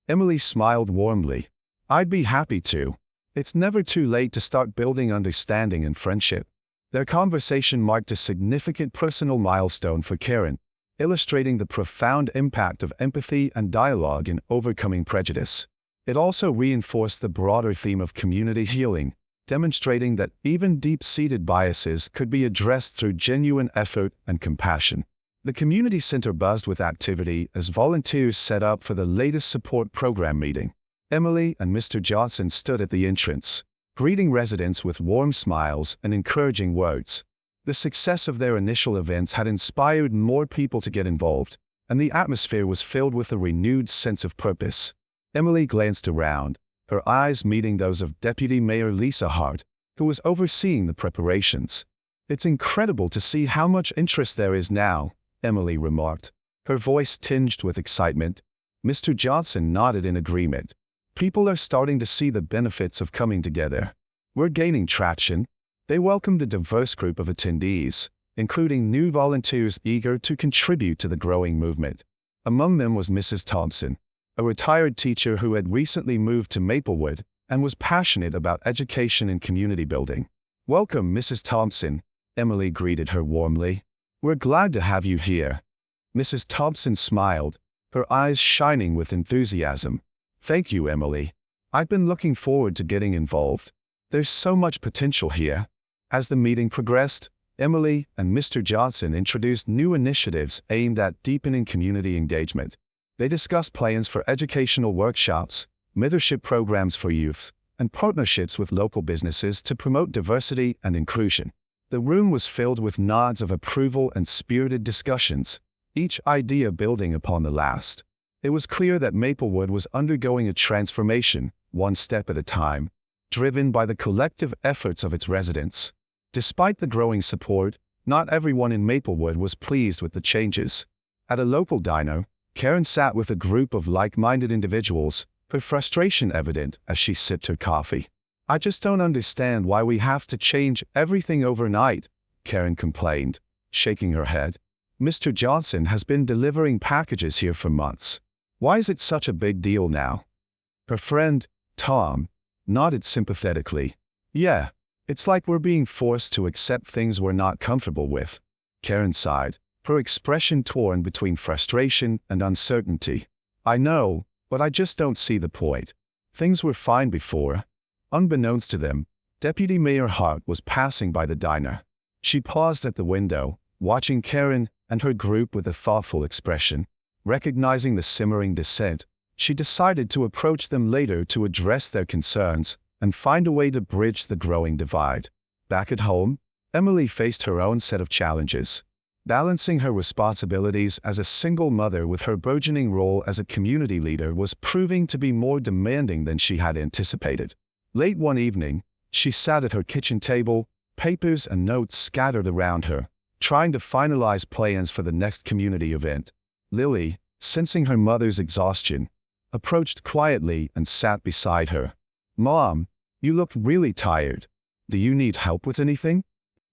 Emily smiled warmly. "I'd be happy to. It's never too late to start building understanding and friendship." Their conversation marked a significant personal milestone for Karen, illustrating the profound impact of empathy and dialogue in overcoming prejudice. It also reinforced the broader theme of community healing, demonstrating that even deep-seated biases could be addressed through genuine effort and compassion. The community center buzzed with activity as volunteers set up for the latest support program meeting. Emily and Mr. Johnson stood at the entrance, greeting residents with warm smiles and encouraging words. The success of their initial events had inspired more people to get involved, and the atmosphere was filled with a renewed sense of purpose. Emily glanced around, her eyes meeting those of Deputy Mayor Lisa Hart, who was overseeing the preparations. "It's incredible to see how much interest there is now," Emily remarked, her voice tinged with excitement. Mr. Johnson nodded in agreement. "People are starting to see the benefits of coming together. We're gaining traction." They welcomed a diverse group of attendees, including new volunteers eager to contribute to the growing movement. Among them was Mrs. Thompson, a retired teacher who had recently moved to Maplewood and was passionate about education and community building. "Welcome, Mrs. Thompson," Emily greeted her warmly. "We're glad to have you here." Mrs. Thompson smiled, her eyes shining with enthusiasm. "Thank you, Emily. I've been looking forward to getting involved. There's so much potential here." As the meeting progressed, Emily and Mr. Johnson introduced new initiatives aimed at deepening community engagement. They discussed plans for educational workshops, mentorship programs for youth, and partnerships with local businesses to promote diversity and inclusion. The room was filled with nods of approval and spirited discussions, each idea building upon the last. It was clear that Maplewood was undergoing a transformation, one step at a time. driven by the collective efforts of its residents. Despite the growing support, not everyone in Maplewood was pleased with the changes. At a local diner, Karen sat with a group of like-minded individuals, her frustration evident as she sipped her coffee. "I just don't understand why we have to change everything overnight," Karen complained, shaking her head. "Mr. Johnson has been delivering packages here for months. Why is it such a big deal now?" Her friend, Tom, nodded sympathetically. "Yeah, it's like we're being forced to accept things we're not comfortable with." Karen sighed, her expression torn between frustration and uncertainty. "I know, but I just don't see the point. Things were fine before." Unbeknownst to them, Deputy Mayor Hart was passing by the diner. She paused at the window, watching Karen and her group with a thoughtful expression. Recognizing the simmering dissent, she decided to approach them later to address their concerns and find a way to bridge the growing divide. Back at home, Emily faced her own set of challenges. Balancing her responsibilities as a single mother with her burgeoning role as a community leader was proving to be more demanding than she had anticipated. Late one evening, she sat at her kitchen table, papers and notes scattered around her, trying to finalize plans for the next community event. Lily, sensing her mother's exhaustion, approached quietly and sat beside her. "Mom, you look really tired. Do you need help with anything?"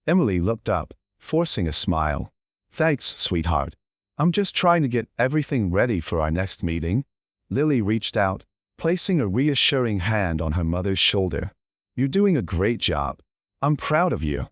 Emily looked up, forcing a smile. "Thanks, sweetheart. I'm just trying to get everything ready for our next meeting." Lily reached out, placing a reassuring hand on her mother's shoulder. "You're doing a great job. I'm proud of you."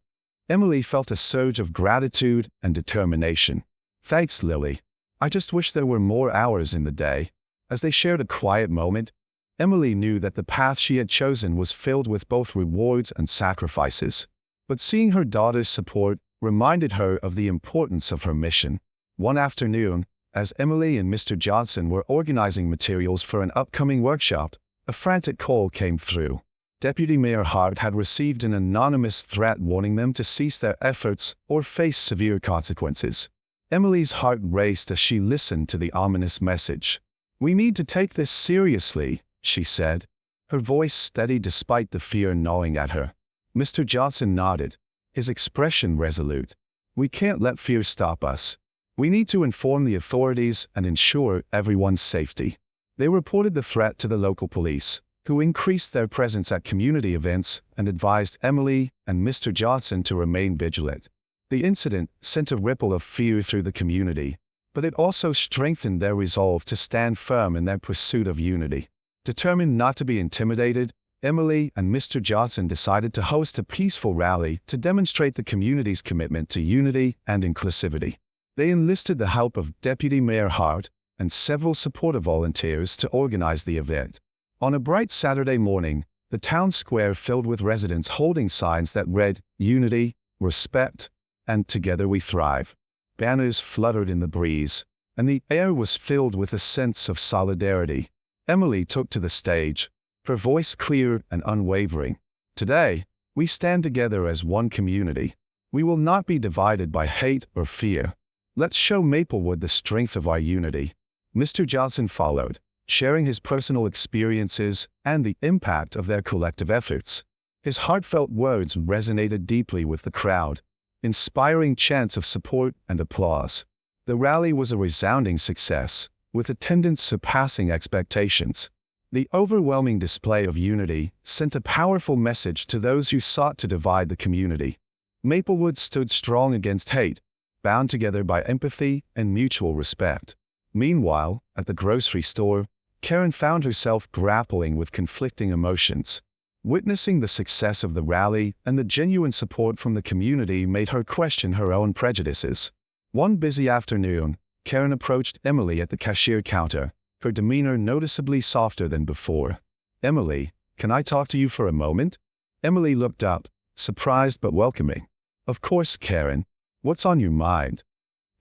Emily felt a surge of gratitude and determination. "Thanks, Lily. I just wish there were more hours in the day." As they shared a quiet moment, Emily knew that the path she had chosen was filled with both rewards and sacrifices. But seeing her daughter's support reminded her of the importance of her mission. One afternoon, as Emily and Mr. Johnson were organizing materials for an upcoming workshop, a frantic call came through. Deputy Mayor Hart had received an anonymous threat warning them to cease their efforts or face severe consequences. Emily's heart raced as she listened to the ominous message. "We need to take this seriously," she said, her voice steady despite the fear gnawing at her. Mr. Johnson nodded, his expression resolute. "We can't let fear stop us. We need to inform the authorities and ensure everyone's safety." They reported the threat to the local police, who increased their presence at community events and advised Emily and Mr. Johnson to remain vigilant. The incident sent a ripple of fear through the community, but it also strengthened their resolve to stand firm in their pursuit of unity. Determined not to be intimidated, Emily and Mr. Johnson decided to host a peaceful rally to demonstrate the community's commitment to unity and inclusivity. They enlisted the help of Deputy Mayor Hart and several supportive volunteers to organize the event. On a bright Saturday morning, the town square filled with residents holding signs that read, "Unity, Respect, and Together We Thrive." Banners fluttered in the breeze, and the air was filled with a sense of solidarity. Emily took to the stage, her voice clear and unwavering. "Today, we stand together as one community. We will not be divided by hate or fear. Let's show Maplewood the strength of our unity." Mr. Johnson followed, sharing his personal experiences and the impact of their collective efforts. His heartfelt words resonated deeply with the crowd, inspiring chants of support and applause. The rally was a resounding success, with attendance surpassing expectations. The overwhelming display of unity sent a powerful message to those who sought to divide the community. Maplewood stood strong against hate, bound together by empathy and mutual respect. Meanwhile, at the grocery store, Karen found herself grappling with conflicting emotions. Witnessing the success of the rally and the genuine support from the community made her question her own prejudices. One busy afternoon, Karen approached Emily at the cashier counter, her demeanor noticeably softer than before. "Emily, can I talk to you for a moment?" Emily looked up, surprised but welcoming. "Of course, Karen. What's on your mind?"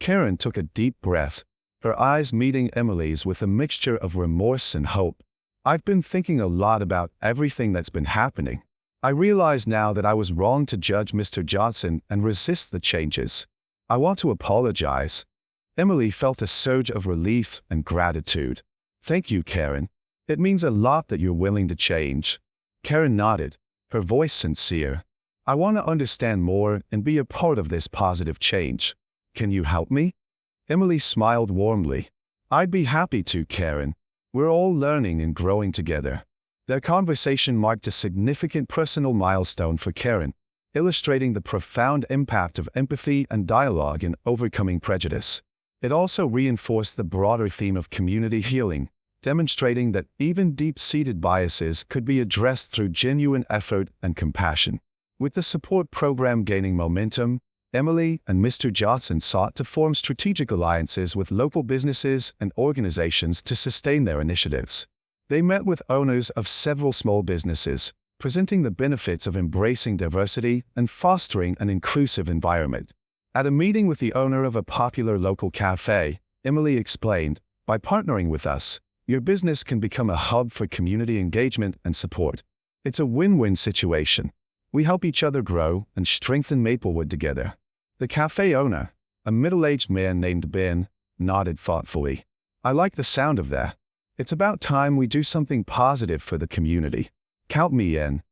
Karen took a deep breath, her eyes meeting Emily's with a mixture of remorse and hope. "I've been thinking a lot about everything that's been happening. I realize now that I was wrong to judge Mr. Johnson and resist the changes. I want to apologize." Emily felt a surge of relief and gratitude. "Thank you, Karen. It means a lot that you're willing to change." Karen nodded, her voice sincere. I want to understand more and be a part of this positive change. Can you help me? Emily smiled warmly. I'd be happy to, Karen. We're all learning and growing together. Their conversation marked a significant personal milestone for Karen, illustrating the profound impact of empathy and dialogue in overcoming prejudice. It also reinforced the broader theme of community healing, demonstrating that even deep-seated biases could be addressed through genuine effort and compassion. With the support program gaining momentum, Emily and Mr. Johnson sought to form strategic alliances with local businesses and organizations to sustain their initiatives. They met with owners of several small businesses, presenting the benefits of embracing diversity and fostering an inclusive environment. At a meeting with the owner of a popular local cafe, Emily explained, "By partnering with us, your business can become a hub for community engagement and support. It's a win-win situation. We help each other grow and strengthen Maplewood together." The cafe owner, a middle-aged man named Ben, nodded thoughtfully. "I like the sound of that. It's about time we do something positive for the community. Count me in."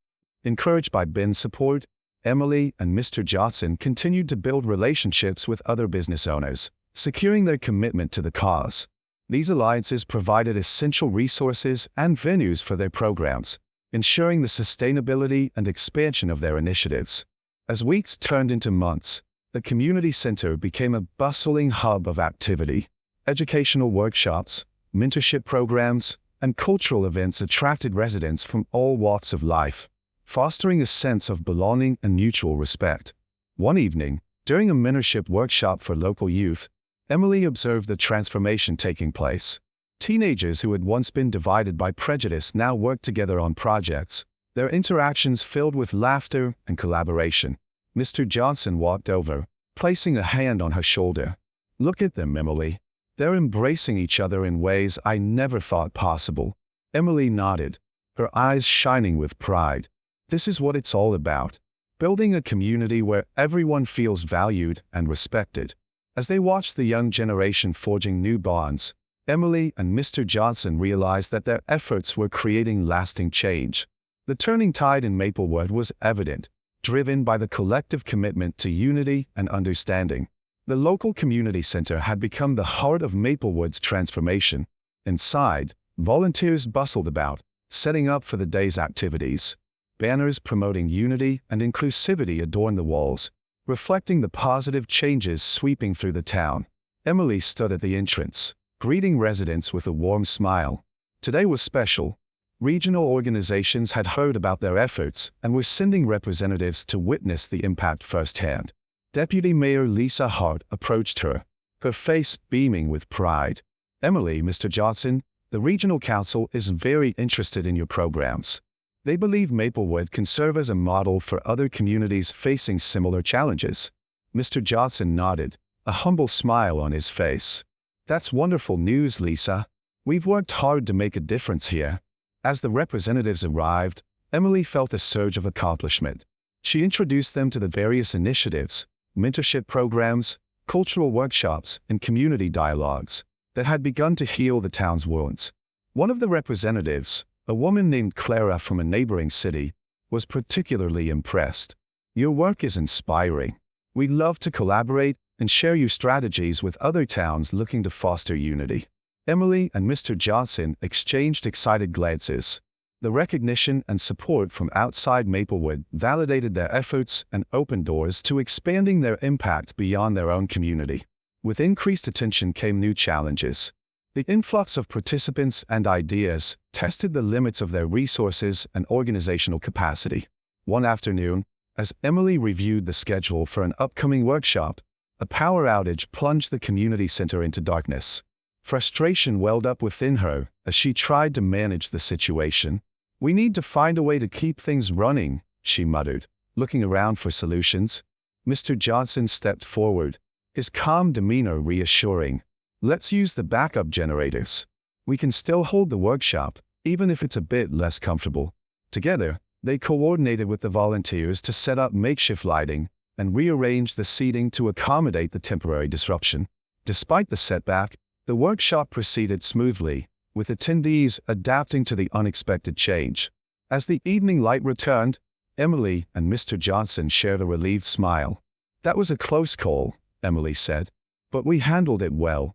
Encouraged by Ben's support, Emily and Mr. Johnson continued to build relationships with other business owners, securing their commitment to the cause. These alliances provided essential resources and venues for their programs, ensuring the sustainability and expansion of their initiatives. As weeks turned into months, the community center became a bustling hub of activity. Educational workshops, mentorship programs, and cultural events attracted residents from all walks of life, fostering a sense of belonging and mutual respect. One evening, during a mentorship workshop for local youth, Emily observed the transformation taking place. Teenagers who had once been divided by prejudice now worked together on projects, their interactions filled with laughter and collaboration. Mr. Johnson walked over, placing a hand on her shoulder. "Look at them, Emily. They're embracing each other in ways I never thought possible." Emily nodded, her eyes shining with pride. This is what it's all about, building a community where everyone feels valued and respected. As they watched the young generation forging new bonds, Emily and Mr. Johnson realized that their efforts were creating lasting change. The turning tide in Maplewood was evident, driven by the collective commitment to unity and understanding. The local community center had become the heart of Maplewood's transformation. Inside, volunteers bustled about, setting up for the day's activities. Banners promoting unity and inclusivity adorned the walls, reflecting the positive changes sweeping through the town. Emily stood at the entrance, greeting residents with a warm smile. Today was special. Regional organizations had heard about their efforts and were sending representatives to witness the impact firsthand. Deputy Mayor Lisa Hart approached her, her face beaming with pride. "Emily, Mr. Johnson, the Regional Council is very interested in your programs. They believe Maplewood can serve as a model for other communities facing similar challenges." Mr. Johnson nodded, a humble smile on his face. "That's wonderful news, Lisa. We've worked hard to make a difference here." As the representatives arrived, Emily felt a surge of accomplishment. She introduced them to the various initiatives, mentorship programs, cultural workshops, and community dialogues that had begun to heal the town's wounds. One of the representatives, a woman named Clara from a neighboring city, was particularly impressed. "Your work is inspiring. We'd love to collaborate and share your strategies with other towns looking to foster unity." Emily and Mr. Johnson exchanged excited glances. The recognition and support from outside Maplewood validated their efforts and opened doors to expanding their impact beyond their own community. With increased attention came new challenges. The influx of participants and ideas tested the limits of their resources and organizational capacity. One afternoon, as Emily reviewed the schedule for an upcoming workshop, a power outage plunged the community center into darkness. Frustration welled up within her as she tried to manage the situation. "We need to find a way to keep things running," she muttered, looking around for solutions. Mr. Johnson stepped forward, his calm demeanor reassuring. "Let's use the backup generators. We can still hold the workshop, even if it's a bit less comfortable." Together, they coordinated with the volunteers to set up makeshift lighting and rearrange the seating to accommodate the temporary disruption. Despite the setback, the workshop proceeded smoothly, with attendees adapting to the unexpected change. As the evening light returned, Emily and Mr. Johnson shared a relieved smile. "That was a close call," Emily said, "but we handled it well."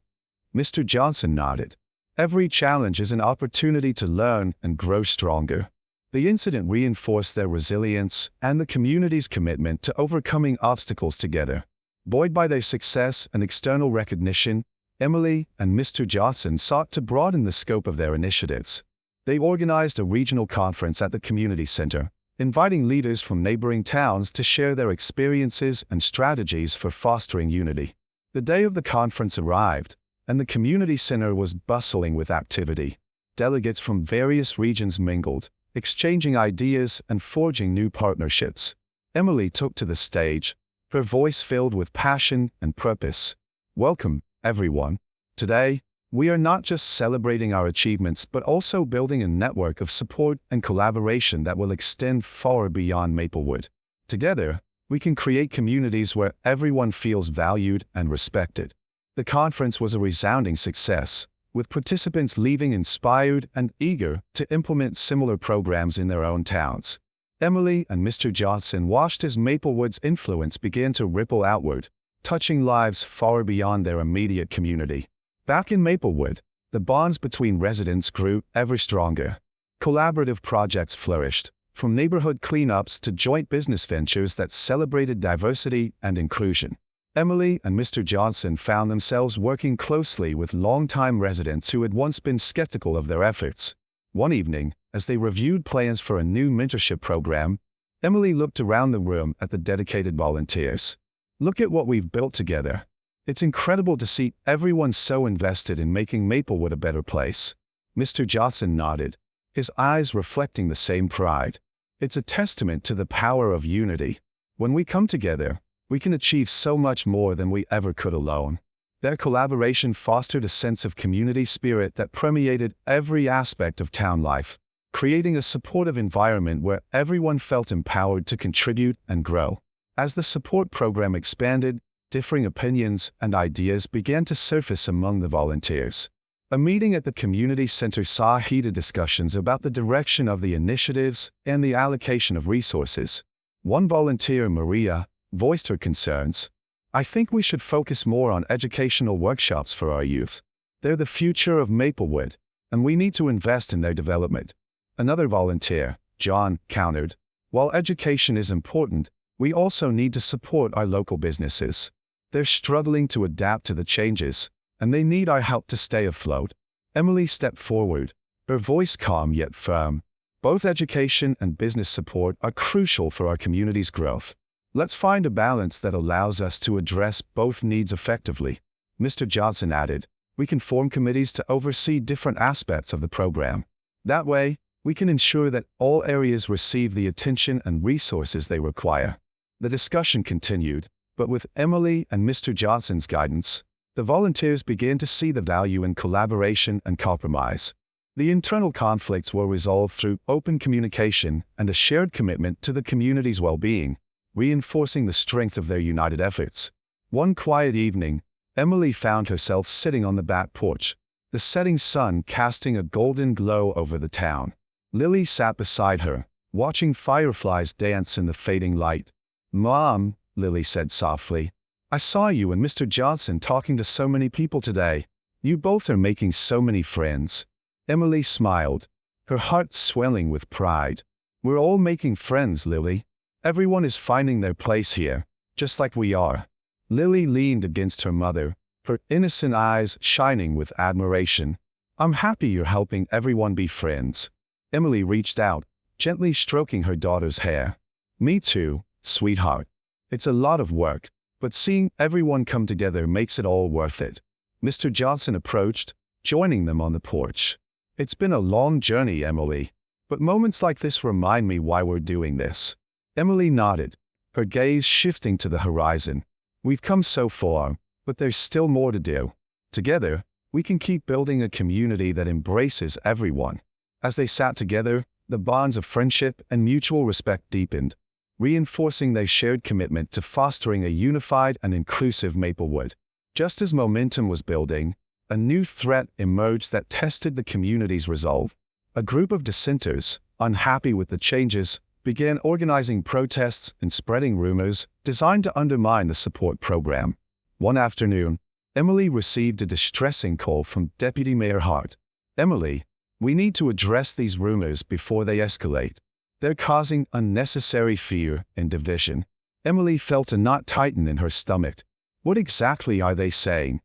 Mr. Johnson nodded. "Every challenge is an opportunity to learn and grow stronger." The incident reinforced their resilience and the community's commitment to overcoming obstacles together. Buoyed by their success and external recognition, Emily and Mr. Johnson sought to broaden the scope of their initiatives. They organized a regional conference at the community center, inviting leaders from neighboring towns to share their experiences and strategies for fostering unity. The day of the conference arrived, and the community center was bustling with activity. Delegates from various regions mingled, exchanging ideas and forging new partnerships. Emily took to the stage, her voice filled with passion and purpose. "Welcome, everyone. Today, we are not just celebrating our achievements but also building a network of support and collaboration that will extend far beyond Maplewood. Together, we can create communities where everyone feels valued and respected." The conference was a resounding success, with participants leaving inspired and eager to implement similar programs in their own towns. Emily and Mr. Johnson watched as Maplewood's influence began to ripple outward, touching lives far beyond their immediate community. Back in Maplewood, the bonds between residents grew ever stronger. Collaborative projects flourished, from neighborhood cleanups to joint business ventures that celebrated diversity and inclusion. Emily and Mr. Johnson found themselves working closely with longtime residents who had once been skeptical of their efforts. One evening, as they reviewed plans for a new mentorship program, Emily looked around the room at the dedicated volunteers. "Look at what we've built together. It's incredible to see everyone so invested in making Maplewood a better place." Mr. Johnson nodded, his eyes reflecting the same pride. "It's a testament to the power of unity. When we come together, we can achieve so much more than we ever could alone." Their collaboration fostered a sense of community spirit that permeated every aspect of town life, creating a supportive environment where everyone felt empowered to contribute and grow. As the support program expanded, differing opinions and ideas began to surface among the volunteers. A meeting at the community center saw heated discussions about the direction of the initiatives and the allocation of resources. One volunteer, Maria, voiced her concerns. "I think we should focus more on educational workshops for our youth. They're the future of Maplewood, and we need to invest in their development." Another volunteer, John, countered, "While education is important, we also need to support our local businesses. They're struggling to adapt to the changes, and they need our help to stay afloat." Emily stepped forward, her voice calm yet firm. "Both education and business support are crucial for our community's growth. Let's find a balance that allows us to address both needs effectively." Mr. Johnson added, "We can form committees to oversee different aspects of the program. That way, we can ensure that all areas receive the attention and resources they require." The discussion continued, but with Emily and Mr. Johnson's guidance, the volunteers began to see the value in collaboration and compromise. The internal conflicts were resolved through open communication and a shared commitment to the community's well-being, reinforcing the strength of their united efforts. One quiet evening, Emily found herself sitting on the back porch, the setting sun casting a golden glow over the town. Lily sat beside her, watching fireflies dance in the fading light. "Mom," Lily said softly, "I saw you and Mr. Johnson talking to so many people today. You both are making so many friends." Emily smiled, her heart swelling with pride. "We're all making friends, Lily. Everyone is finding their place here, just like we are." Lily leaned against her mother, her innocent eyes shining with admiration. "I'm happy you're helping everyone be friends." Emily reached out, gently stroking her daughter's hair. "Me too, sweetheart. It's a lot of work, but seeing everyone come together makes it all worth it." Mr. Johnson approached, joining them on the porch. "It's been a long journey, Emily, but moments like this remind me why we're doing this." Emily nodded, her gaze shifting to the horizon. "We've come so far, but there's still more to do. Together, we can keep building a community that embraces everyone." As they sat together, the bonds of friendship and mutual respect deepened, reinforcing their shared commitment to fostering a unified and inclusive Maplewood. Just as momentum was building, a new threat emerged that tested the community's resolve. A group of dissenters, unhappy with the changes, began organizing protests and spreading rumors designed to undermine the support program. One afternoon, Emily received a distressing call from Deputy Mayor Hart. "Emily, we need to address these rumors before they escalate. They're causing unnecessary fear and division." Emily felt a knot tighten in her stomach. What exactly are they saying?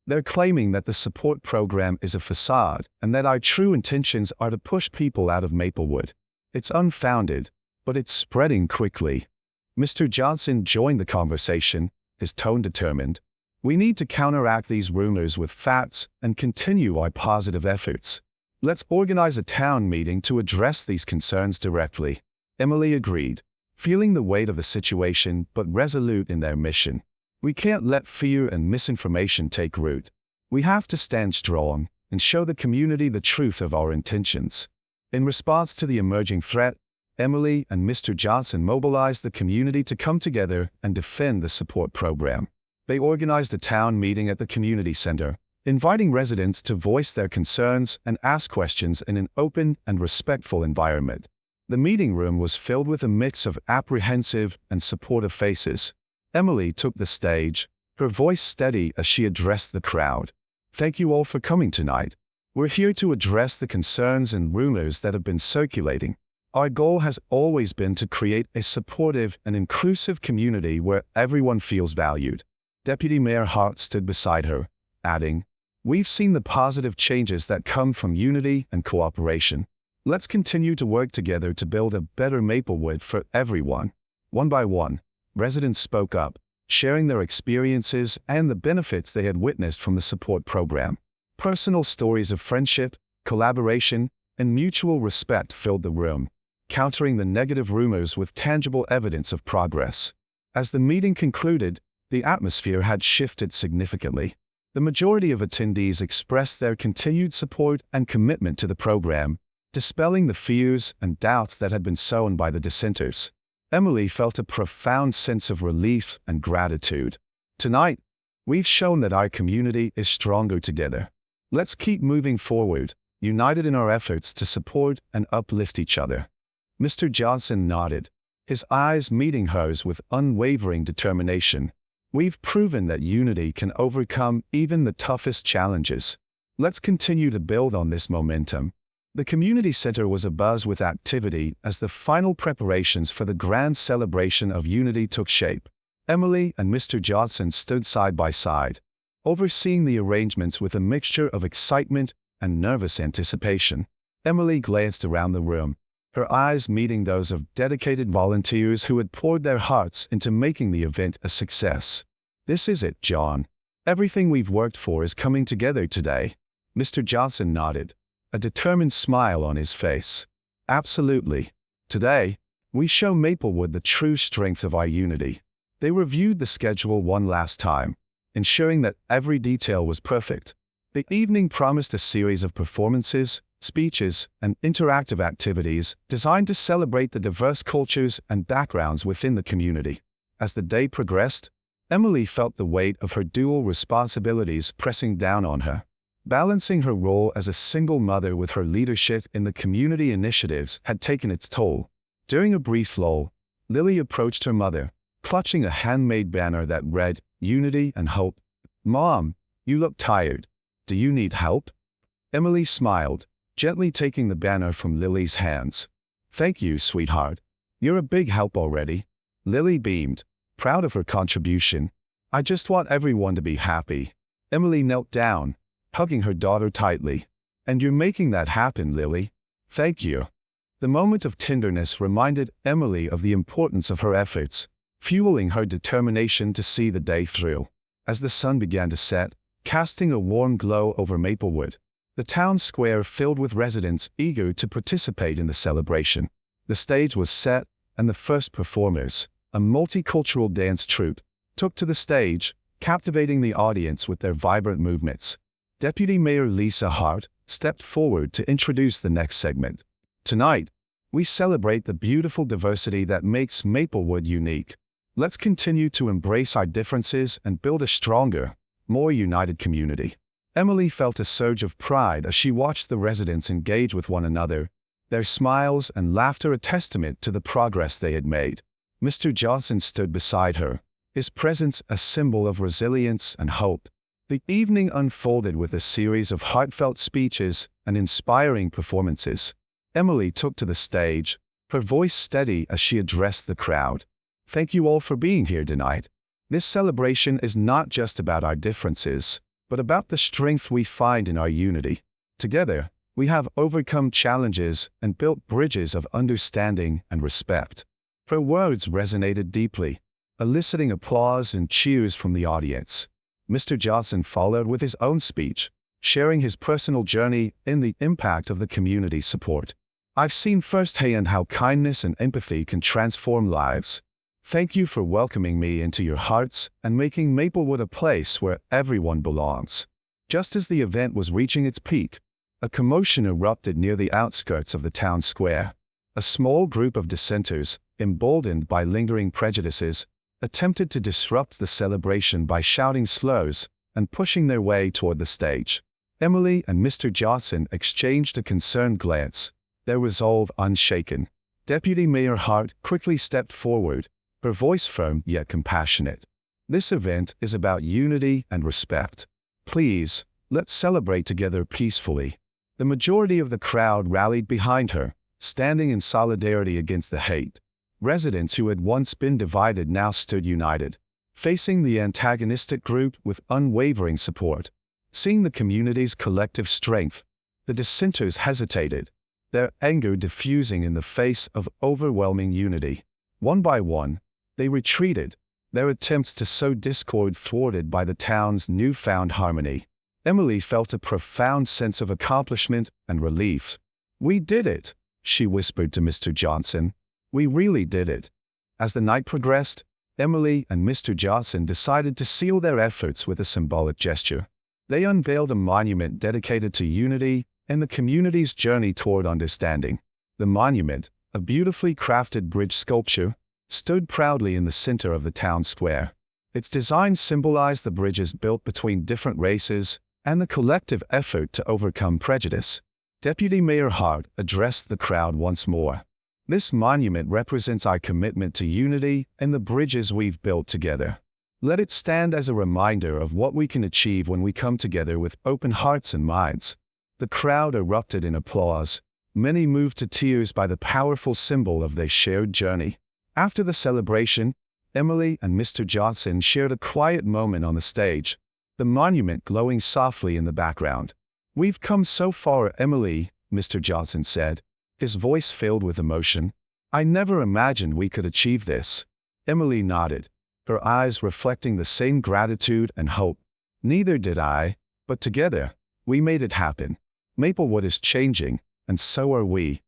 "They're claiming that the support program is a facade and that our true intentions are to push people out of Maplewood. It's unfounded, but it's spreading quickly." Mr. Johnson joined the conversation, his tone determined. "We need to counteract these rumors with facts and continue our positive efforts. Let's organize a town meeting to address these concerns directly." Emily agreed, feeling the weight of the situation but resolute in their mission. "We can't let fear and misinformation take root. We have to stand strong and show the community the truth of our intentions." In response to the emerging threat, Emily and Mr. Johnson mobilized the community to come together and defend the support program. They organized a town meeting at the community center, inviting residents to voice their concerns and ask questions in an open and respectful environment. The meeting room was filled with a mix of apprehensive and supportive faces. Emily took the stage, her voice steady as she addressed the crowd. "Thank you all for coming tonight. We're here to address the concerns and rumors that have been circulating. Our goal has always been to create a supportive and inclusive community where everyone feels valued." Deputy Mayor Hart stood beside her, adding, "We've seen the positive changes that come from unity and cooperation. Let's continue to work together to build a better Maplewood for everyone." One by one, residents spoke up, sharing their experiences and the benefits they had witnessed from the support program. Personal stories of friendship, collaboration, and mutual respect filled the room, countering the negative rumors with tangible evidence of progress. As the meeting concluded, the atmosphere had shifted significantly. The majority of attendees expressed their continued support and commitment to the program, dispelling the fears and doubts that had been sown by the dissenters. Emily felt a profound sense of relief and gratitude. "Tonight, we've shown that our community is stronger together. Let's keep moving forward, united in our efforts to support and uplift each other." Mr. Johnson nodded, his eyes meeting hers with unwavering determination. "We've proven that unity can overcome even the toughest challenges. Let's continue to build on this momentum." The community center was abuzz with activity as the final preparations for the grand celebration of unity took shape. Emily and Mr. Johnson stood side by side, overseeing the arrangements with a mixture of excitement and nervous anticipation. Emily glanced around the room, her eyes meeting those of dedicated volunteers who had poured their hearts into making the event a success. "This is it, John. Everything we've worked for is coming together today." Mr. Johnson nodded, a determined smile on his face. "Absolutely. Today, we show Maplewood the true strength of our unity." They reviewed the schedule one last time, ensuring that every detail was perfect. The evening promised a series of performances, speeches, and interactive activities designed to celebrate the diverse cultures and backgrounds within the community. As the day progressed, Emily felt the weight of her dual responsibilities pressing down on her. Balancing her role as a single mother with her leadership in the community initiatives had taken its toll. During a brief lull, Lily approached her mother, clutching a handmade banner that read, "Unity and Hope." "Mom, you look tired. Do you need help?" Emily smiled, gently taking the banner from Lily's hands. "Thank you, sweetheart. You're a big help already." Lily beamed, proud of her contribution. "I just want everyone to be happy." Emily knelt down, hugging her daughter tightly. "And you're making that happen, Lily. Thank you." The moment of tenderness reminded Emily of the importance of her efforts, fueling her determination to see the day through. As the sun began to set, casting a warm glow over Maplewood, the town square filled with residents eager to participate in the celebration. The stage was set, and the first performers, a multicultural dance troupe, took to the stage, captivating the audience with their vibrant movements. Deputy Mayor Lisa Hart stepped forward to introduce the next segment. "Tonight, we celebrate the beautiful diversity that makes Maplewood unique. Let's continue to embrace our differences and build a stronger, more united community." Emily felt a surge of pride as she watched the residents engage with one another, their smiles and laughter a testament to the progress they had made. Mr. Johnson stood beside her, his presence a symbol of resilience and hope. The evening unfolded with a series of heartfelt speeches and inspiring performances. Emily took to the stage, her voice steady as she addressed the crowd. Thank you all for being here tonight. This celebration is not just about our differences, but about the strength we find in our unity. Together, we have overcome challenges and built bridges of understanding and respect. Her words resonated deeply, eliciting applause and cheers from the audience. Mr. Johnson followed with his own speech, sharing his personal journey and the impact of the community support. I've seen firsthand how kindness and empathy can transform lives. Thank you for welcoming me into your hearts and making Maplewood a place where everyone belongs. Just as the event was reaching its peak, a commotion erupted near the outskirts of the town square. A small group of dissenters, emboldened by lingering prejudices, attempted to disrupt the celebration by shouting slurs and pushing their way toward the stage. Emily and Mr. Johnson exchanged a concerned glance, their resolve unshaken. Deputy Mayor Hart quickly stepped forward, her voice firm yet compassionate. This event is about unity and respect. Please, let's celebrate together peacefully. The majority of the crowd rallied behind her, standing in solidarity against the hate. Residents who had once been divided now stood united, facing the antagonistic group with unwavering support. Seeing the community's collective strength, the dissenters hesitated, their anger diffusing in the face of overwhelming unity. One by one, they retreated, their attempts to sow discord thwarted by the town's newfound harmony. Emily felt a profound sense of accomplishment and relief. "We did it," she whispered to Mr. Johnson. "We really did it." As the night progressed, Emily and Mr. Johnson decided to seal their efforts with a symbolic gesture. They unveiled a monument dedicated to unity and the community's journey toward understanding. The monument, a beautifully crafted bridge sculpture, stood proudly in the center of the town square. Its design symbolized the bridges built between different races and the collective effort to overcome prejudice. Deputy Mayor Hart addressed the crowd once more. "This monument represents our commitment to unity and the bridges we've built together. Let it stand as a reminder of what we can achieve when we come together with open hearts and minds." The crowd erupted in applause, many moved to tears by the powerful symbol of their shared journey. After the celebration, Emily and Mr. Johnson shared a quiet moment on the stage, the monument glowing softly in the background. "We've come so far, Emily," Mr. Johnson said, his voice filled with emotion. "I never imagined we could achieve this." Emily nodded, her eyes reflecting the same gratitude and hope. "Neither did I, but together, we made it happen. Maplewood is changing, and so are we."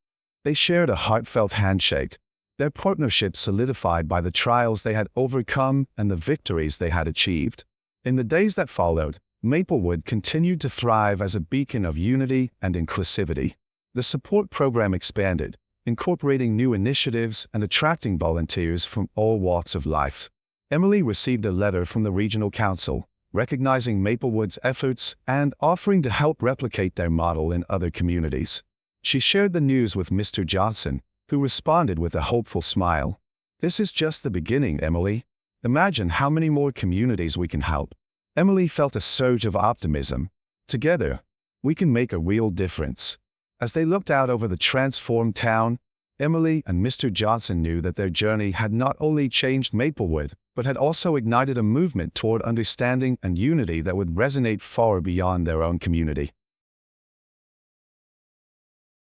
They shared a heartfelt handshake, their partnership solidified by the trials they had overcome and the victories they had achieved. In the days that followed, Maplewood continued to thrive as a beacon of unity and inclusivity. The support program expanded, incorporating new initiatives and attracting volunteers from all walks of life. Emily received a letter from the regional council, recognizing Maplewood's efforts and offering to help replicate their model in other communities. She shared the news with Mr. Johnson, who responded with a hopeful smile. "This is just the beginning, Emily. Imagine how many more communities we can help." Emily felt a surge of optimism. "Together, we can make a real difference." As they looked out over the transformed town, Emily and Mr. Johnson knew that their journey had not only changed Maplewood, but had also ignited a movement toward understanding and unity that would resonate far beyond their own community.